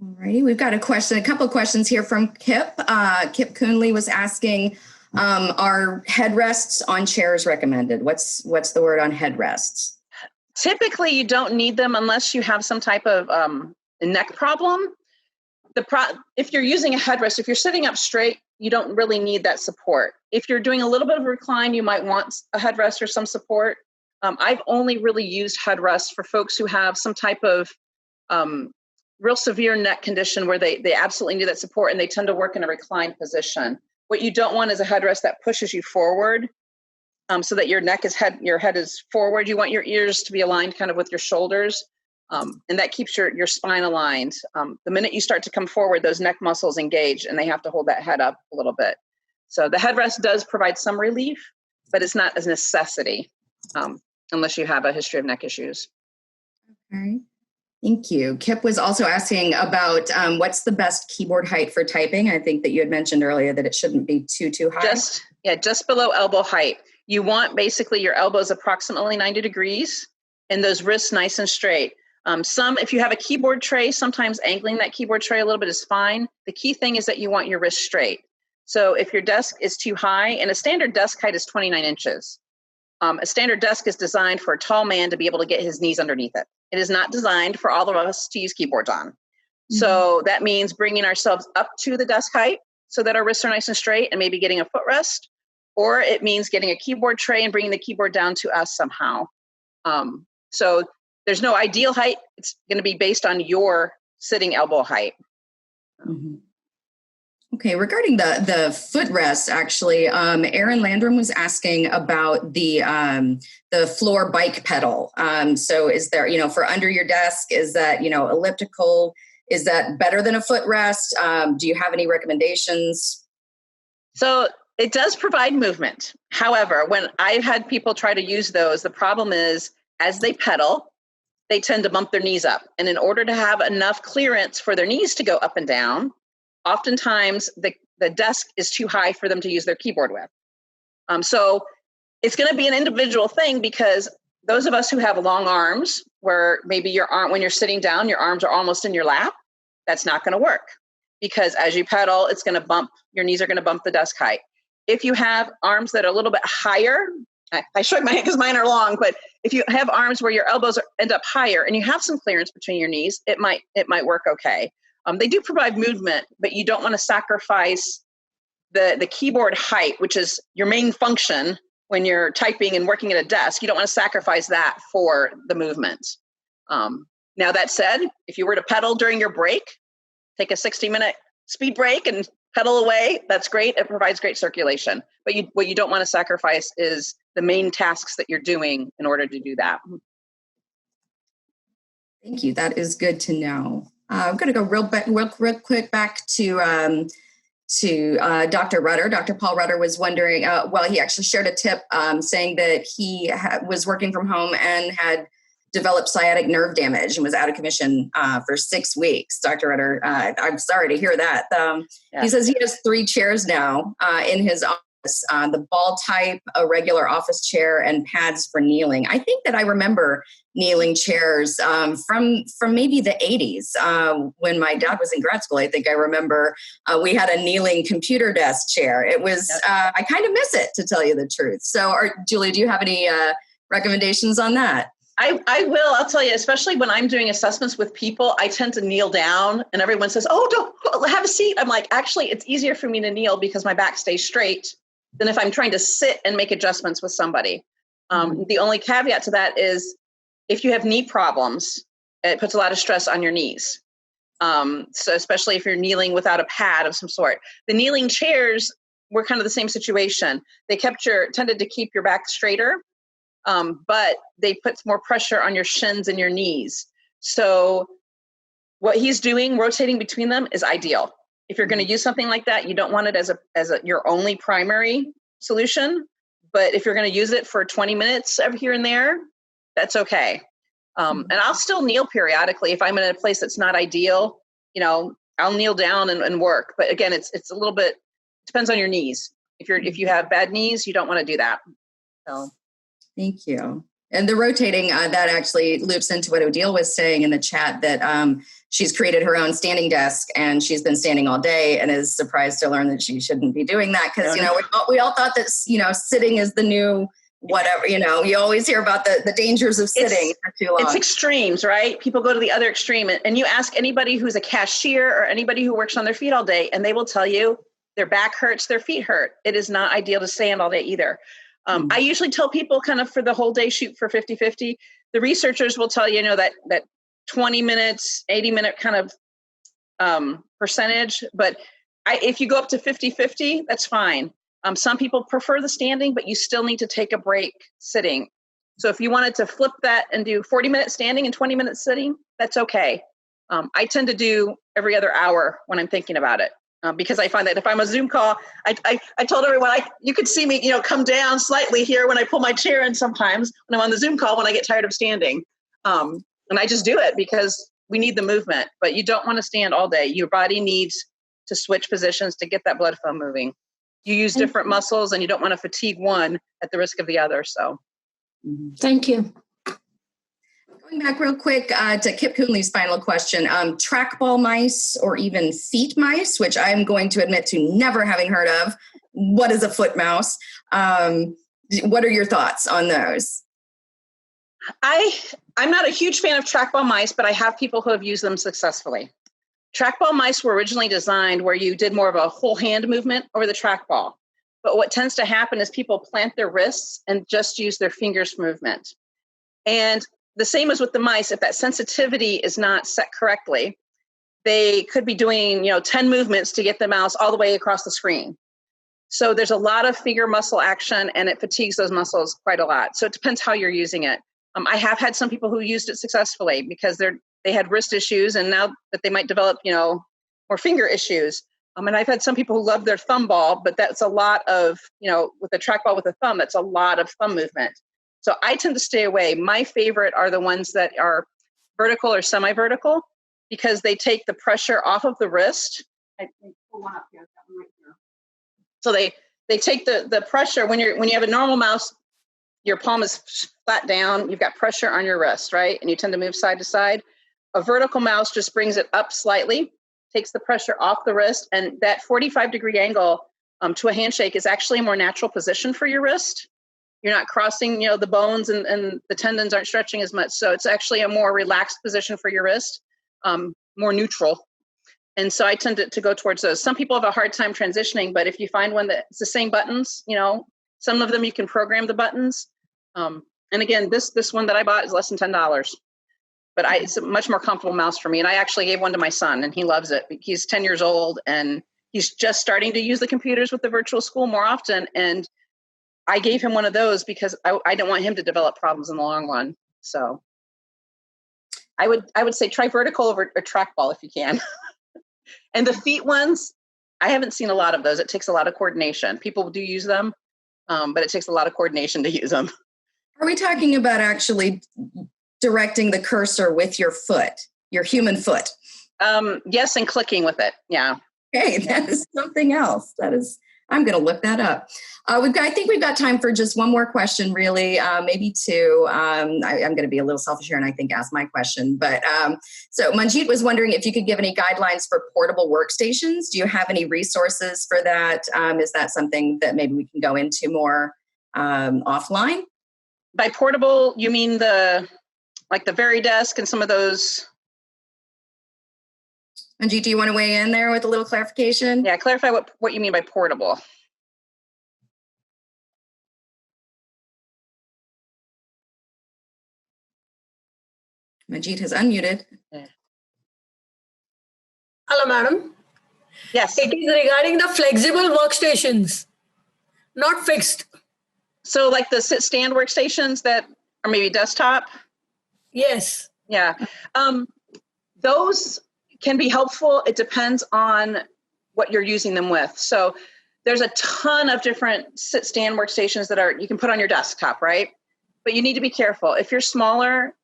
All righty, we've got a couple of questions here from Kip. Kip Coonley was asking, are headrests on chairs recommended? What's the word on headrests? Typically, you don't need them unless you have some type of neck problem. If you're using a headrest, if you're sitting up straight, you don't really need that support. If you're doing a little bit of recline, you might want a headrest or some support. I've only really used headrests for folks who have some type of real severe neck condition where they absolutely need that support and they tend to work in a reclined position. What you don't want is a headrest that pushes you forward so that your head is forward. You want your ears to be aligned kind of with your shoulders, and that keeps your spine aligned. The minute you start to come forward, those neck muscles engage and they have to hold that head up a little bit. So the headrest does provide some relief, but it's not a necessity unless you have a history of neck issues. Okay. Thank you. Kip was also asking about what's the best keyboard height for typing. I think that you had mentioned earlier that it shouldn't be too high. Just below elbow height. You want basically your elbows approximately 90 degrees and those wrists nice and straight. If you have a keyboard tray, sometimes angling that keyboard tray a little bit is fine. The key thing is that you want your wrist straight. So if your desk is too high, and a standard desk height is 29 inches. A standard desk is designed for a tall man to be able to get his knees underneath it. It is not designed for all of us to use keyboards on. Mm-hmm. So that means bringing ourselves up to the desk height so that our wrists are nice and straight and maybe getting a footrest, or it means getting a keyboard tray and bringing the keyboard down to us somehow. So there's no ideal height. It's going to be based on your sitting elbow height. Mm-hmm. Okay, regarding the footrest, actually, Aaron Landrum was asking about the floor bike pedal. So is there, for under your desk, is that, elliptical? Is that better than a footrest? Do you have any recommendations? So it does provide movement. However, when I've had people try to use those, the problem is as they pedal, they tend to bump their knees up. And in order to have enough clearance for their knees to go up and down, oftentimes the desk is too high for them to use their keyboard with. So it's going to be an individual thing because those of us who have long arms where maybe your arm, when you're sitting down, your arms are almost in your lap, that's not going to work because as you pedal, it's going to bump, your knees are going to bump the desk height. If you have arms that are a little bit higher, I shook my hand because mine are long, but if you have arms where your elbows end up higher and you have some clearance between your knees, it might work okay. They do provide movement, but you don't want to sacrifice the keyboard height, which is your main function when you're typing and working at a desk. You don't want to sacrifice that for the movement. Now that said, if you were to pedal during your break, take a 60-minute speed break and pedal away, that's great. It provides great circulation. But what you don't want to sacrifice is the main tasks that you're doing in order to do that. Thank you. That is good to know. I'm going to go real quick back to Dr. Rutter. Dr. Paul Rutter was wondering, he actually shared a tip saying that he was working from home and had developed sciatic nerve damage and was out of commission for 6 weeks. Dr. Rutter, I'm sorry to hear that. He says he has 3 chairs now in his office, the ball type, a regular office chair, and pads for kneeling. I think that I remember kneeling chairs from maybe the 80s. When my dad was in grad school, I think I remember we had a kneeling computer desk chair. It was, I kind of miss it, to tell you the truth. So, Julie, do you have any recommendations on that? I will. I'll tell you, especially when I'm doing assessments with people, I tend to kneel down and everyone says, oh, don't have a seat. I'm like, actually, it's easier for me to kneel because my back stays straight than if I'm trying to sit and make adjustments with somebody. The only caveat to that is if you have knee problems, it puts a lot of stress on your knees. So especially if you're kneeling without a pad of some sort. The kneeling chairs were kind of the same situation. They tended to keep your back straighter. But they put more pressure on your shins and your knees. So what he's doing, rotating between them, is ideal. If you're going to use something like that, you don't want it as your only primary solution. But if you're going to use it for 20 minutes every here and there, that's okay. And I'll still kneel periodically if I'm in a place that's not ideal. I'll kneel down and work. But again, it's a little bit depends on your knees. If you have bad knees, you don't want to do that. So. Thank you. And the rotating, that actually loops into what Odile was saying in the chat, that she's created her own standing desk and she's been standing all day and is surprised to learn that she shouldn't be doing that because, we all thought that, sitting is the new whatever, you always hear about the dangers of sitting for too long. It's extremes, right? People go to the other extreme and you ask anybody who's a cashier or anybody who works on their feet all day and they will tell you their back hurts, their feet hurt. It is not ideal to stand all day either. I usually tell people kind of for the whole day, shoot for 50-50. The researchers will tell you, that 20 minutes, 80-minute kind of percentage. But if you go up to 50-50, that's fine. Some people prefer the standing, but you still need to take a break sitting. So if you wanted to flip that and do 40 minutes standing and 20 minutes sitting, that's okay. I tend to do every other hour when I'm thinking about it. Because I find that if I'm a Zoom call, I told everyone, you could see me, come down slightly here when I pull my chair in sometimes when I'm on the Zoom call when I get tired of standing. And I just do it because we need the movement, but you don't want to stand all day. Your body needs to switch positions to get that blood flow moving. You use different muscles and you don't want to fatigue one at the risk of the other. So. Thank you. Going back real quick to Kip Coonley's final question, trackball mice or even feet mice, which I'm going to admit to never having heard of. What is a foot mouse? What are your thoughts on those? I'm not a huge fan of trackball mice, but I have people who have used them successfully. Trackball mice were originally designed where you did more of a whole hand movement over the trackball. But what tends to happen is people plant their wrists and just use their fingers for movement. And the same as with the mice, if that sensitivity is not set correctly, they could be doing, 10 movements to get the mouse all the way across the screen. So there's a lot of finger muscle action and it fatigues those muscles quite a lot. So it depends how you're using it. I have had some people who used it successfully because they had wrist issues and now that they might develop, more finger issues. And I've had some people who love their thumb ball, but that's a lot of, with a trackball with a thumb, that's a lot of thumb movement. So I tend to stay away. My favorite are the ones that are vertical or semi-vertical because they take the pressure off of the wrist. I can pull one up here. I've got one right here. So they take the pressure when you have a normal mouse, your palm is flat down, you've got pressure on your wrist, right? And you tend to move side to side. A vertical mouse just brings it up slightly, takes the pressure off the wrist, and that 45-degree angle to a handshake is actually a more natural position for your wrist. You're not crossing, the bones and the tendons aren't stretching as much. So it's actually a more relaxed position for your wrist, more neutral. And so I tend to go towards those. Some people have a hard time transitioning, but if you find one that's the same buttons, some of them you can program the buttons. And again, this one that I bought is less than $10. But it's a much more comfortable mouse for me. And I actually gave one to my son and he loves it. He's 10 years old and he's just starting to use the computers with the virtual school more often. And I gave him one of those because I didn't want him to develop problems in the long run. So I would say try vertical over a trackball if you can. And the feet ones, I haven't seen a lot of those. It takes a lot of coordination. People do use them, but it takes a lot of coordination to use them. Are we talking about actually directing the cursor with your foot, your human foot? Yes, and clicking with it. Yeah. Okay, that is something else. I'm going to look that up. I think we've got time for just one more question, really, maybe two. I'm going to be a little selfish here and I think ask my question. But so Manjeet was wondering if you could give any guidelines for portable workstations. Do you have any resources for that? Is that something that maybe we can go into more offline? By portable, you mean the like the VeriDesk and some of those. Manjeet, do you want to weigh in there with a little clarification? Yeah, clarify what you mean by portable. Manjeet has unmuted. Hello, madam. Yes. It is regarding the flexible workstations, not fixed. So like the sit-stand workstations that are maybe desktop? Yes. Yeah. Those can be helpful. It depends on what you're using them with. So there's a ton of different sit-stand workstations that you can put on your desktop, right? But you need to be careful. If you're smaller,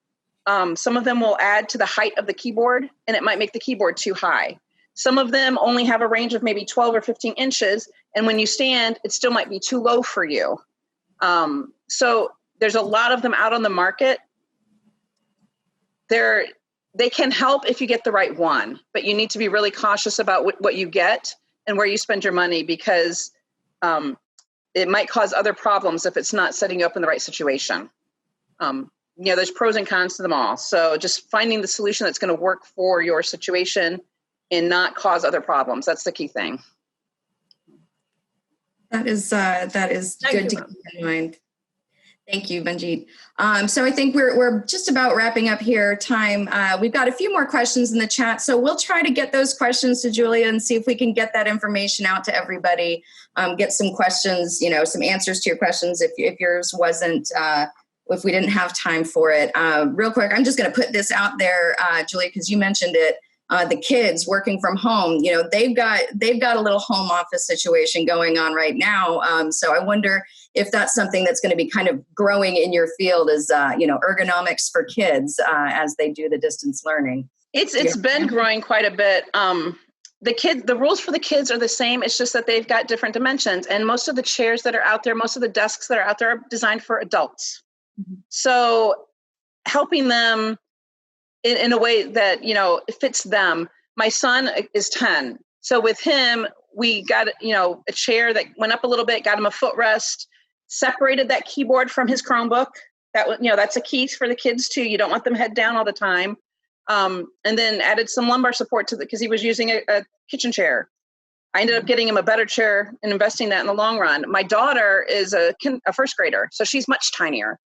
some of them will add to the height of the keyboard, and it might make the keyboard too high. Some of them only have a range of maybe 12 or 15 inches, and when you stand, it still might be too low for you. So there's a lot of them out on the market. They can help if you get the right one, but you need to be really cautious about what you get and where you spend your money, because it might cause other problems if it's not setting you up in the right situation. There's pros and cons to them all. So just finding the solution that's going to work for your situation and not cause other problems. That's the key thing. That is good to keep in mind. Thank you, Manjeet. So I think we're just about wrapping up here. We've got a few more questions in the chat, so we'll try to get those questions to Julia and see if we can get that information out to everybody. Get some questions, some answers to your questions if yours wasn't. If we didn't have time for it. Real quick, I'm just going to put this out there, Julia, because you mentioned it. The kids working from home, they've got a little home office situation going on right now. So I wonder if that's something that's going to be kind of growing in your field as, ergonomics for kids as they do the distance learning. It's been growing quite a bit. The rules for the kids are the same. It's just that they've got different dimensions. And most of the chairs that are out there, most of the desks that are out there are designed for adults. Mm-hmm. So helping them in a way that, fits them. My son is 10. So with him, we got, a chair that went up a little bit, got him a footrest, separated that keyboard from his Chromebook. That's a key for the kids too. You don't want them head down all the time. And then added some lumbar support because he was using a kitchen chair. I ended up getting him a better chair and investing that in the long run. My daughter is a first grader, so she's much tinier.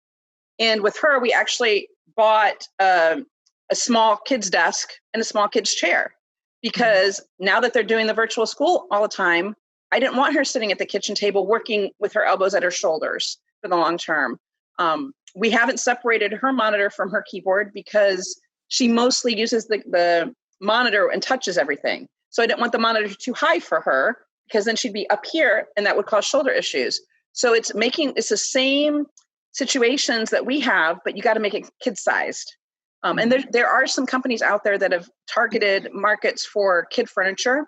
And with her, we actually bought a small kid's desk and a small kid's chair, because now that they're doing the virtual school all the time, I didn't want her sitting at the kitchen table working with her elbows at her shoulders for the long term. We haven't separated her monitor from her keyboard because she mostly uses the monitor and touches everything. So I didn't want the monitor too high for her, because then she'd be up here and that would cause shoulder issues. So it's the same situations that we have, but you got to make it kid-sized. And there are some companies out there that have targeted markets for kid furniture,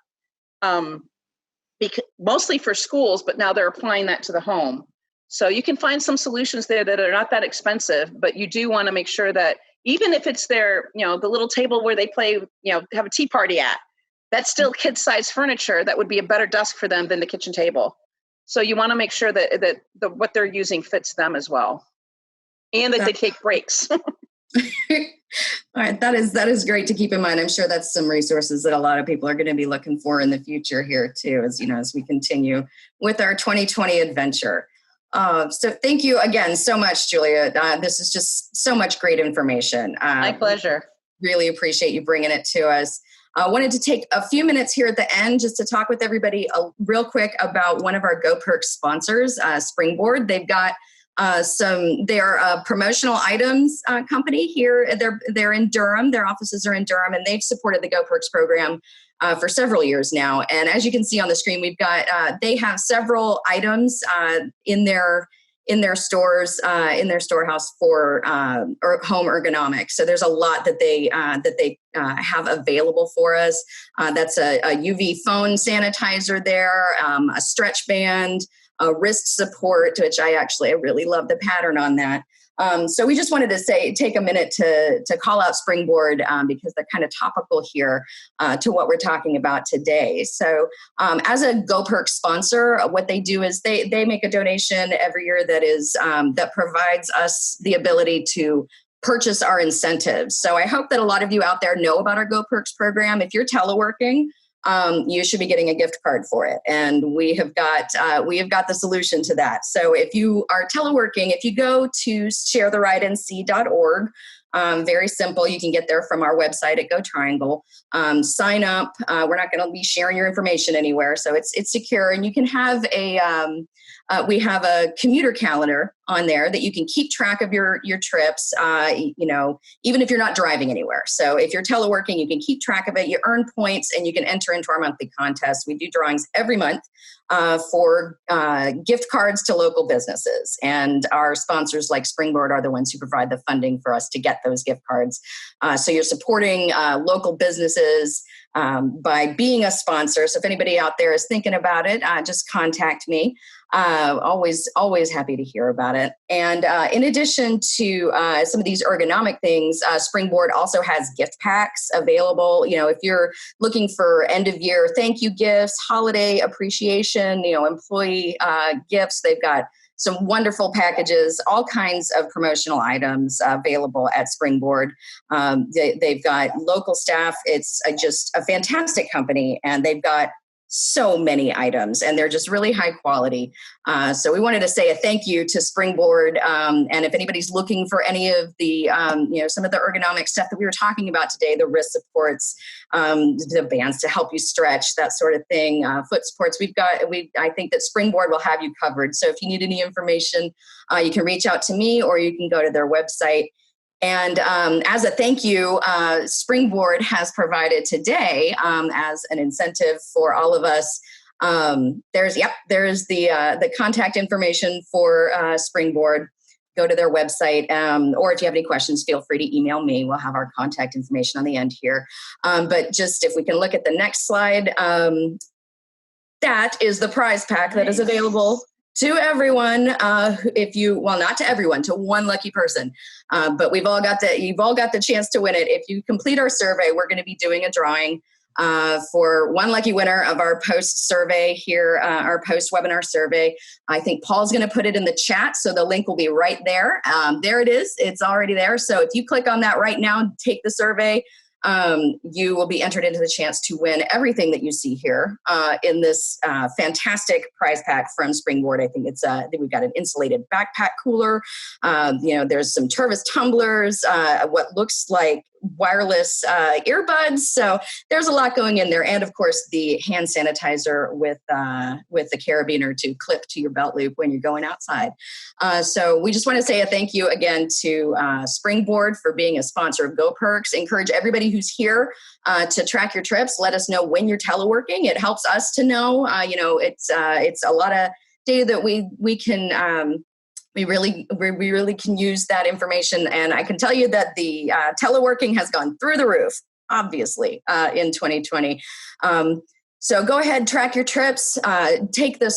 mostly for schools, but now they're applying that to the home. So you can find some solutions there that are not that expensive, but you do want to make sure that even if it's their, the little table where they play, have a tea party at, that's still kid-sized furniture that would be a better desk for them than the kitchen table. So you want to make sure that what they're using fits them as well, and that they take breaks. All right, that is great to keep in mind. I'm sure that's some resources that a lot of people are going to be looking for in the future here too, as we continue with our 2020 adventure. So thank you again so much, Julia. This is just so much great information. My pleasure. Really appreciate you bringing it to us. I wanted to take a few minutes here at the end just to talk with everybody real quick about one of our GoPerks sponsors, Springboard. They've got they're a promotional items company here. They're in Durham. Their offices are in Durham, and they've supported the GoPerks program for several years now. And as you can see on the screen, we've got they have several items in their stores in their storehouse for home ergonomics. So there's a lot that they have available for us. That's a UV phone sanitizer there, a stretch band, wrist support, which I really love the pattern on that. So we just wanted to take a minute to call out Springboard because they're kind of topical here to what we're talking about today. So as a GoPerks sponsor, what they do is they make a donation every year that provides us the ability to purchase our incentives. So I hope that a lot of you out there know about our Go Perks program. If you're teleworking, you should be getting a gift card for it. And we have got the solution to that. So if you are teleworking, if you go to sharetheridenc.org, very simple. You can get there from our website at Go Triangle. Sign up. We're not going to be sharing your information anywhere, so it's secure. And you can have we have a commuter calendar on there that you can keep track of your trips. Even if you're not driving anywhere. So if you're teleworking, you can keep track of it. You earn points, and you can enter into our monthly contest. We do drawings every month for gift cards to local businesses. And our sponsors like Springboard are the ones who provide the funding for us to get those gift cards. So you're supporting local businesses by being a sponsor. So if anybody out there is thinking about it, just contact me. Always happy to hear about it. And in addition to some of these ergonomic things, Springboard also has gift packs available. If you're looking for end of year thank you gifts, holiday appreciation, employee gifts, they've got some wonderful packages, all kinds of promotional items available at Springboard. They've got local staff. It's just a fantastic company, and they've got so many items, and they're just really high quality. So we wanted to say a thank you to Springboard. And if anybody's looking for any of the, some of the ergonomic stuff that we were talking about today, the wrist supports, the bands to help you stretch, that sort of thing, foot supports, I think that Springboard will have you covered. So if you need any information, you can reach out to me, or you can go to their website. And as a thank you, Springboard has provided today as an incentive for all of us. There's the contact information for Springboard. Go to their website, or if you have any questions, feel free to email me. We'll have our contact information on the end here. But just if we can look at the next slide, that is the prize pack that is available to everyone. Not to everyone, to one lucky person. But you've all got the chance to win it. If you complete our survey, we're going to be doing a drawing for one lucky winner of our post survey here, our post webinar survey. I think Paul's going to put it in the chat, so the link will be right there. There it is. It's already there. So if you click on that right now, take the survey. You will be entered into the chance to win everything that you see here in this fantastic prize pack from Springboard. I think we've got an insulated backpack cooler. There's some Tervis tumblers, what looks like wireless earbuds. So there's a lot going in there. And of course, the hand sanitizer with the carabiner to clip to your belt loop when you're going outside. So we just want to say a thank you again to Springboard for being a sponsor of Go Perks. Encourage everybody who's here to track your trips. Let us know when you're teleworking. It helps us to know. It's a lot of data that we can. We really can use that information. And I can tell you that the teleworking has gone through the roof, obviously, in 2020. So go ahead, track your trips, take the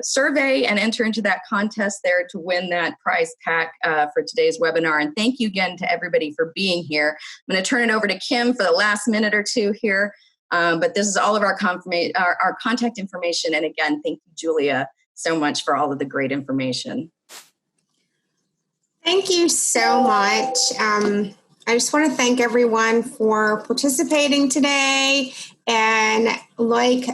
survey and enter into that contest there to win that prize pack for today's webinar. And thank you again to everybody for being here. I'm going to turn it over to Kim for the last minute or two here. But this is all of our contact information. And again, thank you, Julia, so much for all of the great information. Thank you so much. I just want to thank everyone for participating today. And like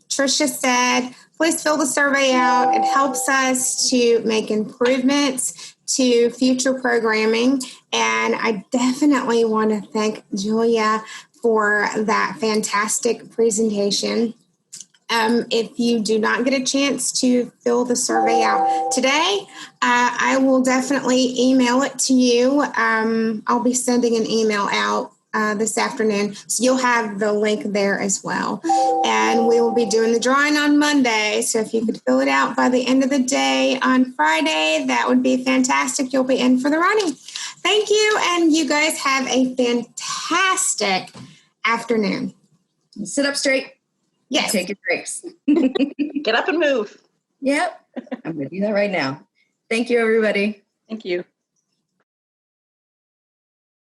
Tricia said, please fill the survey out. It helps us to make improvements to future programming. And I definitely want to thank Julia for that fantastic presentation. If you do not get a chance to fill the survey out today, I will definitely email it to you. I'll be sending an email out this afternoon, so you'll have the link there as well. And we will be doing the drawing on Monday, so if you could fill it out by the end of the day on Friday, that would be fantastic. You'll be in for the running. Thank you, and you guys have a fantastic afternoon. Sit up straight. Yes. Take your breaks. Get up and move. Yep. I'm going to do that right now. Thank you, everybody. Thank you.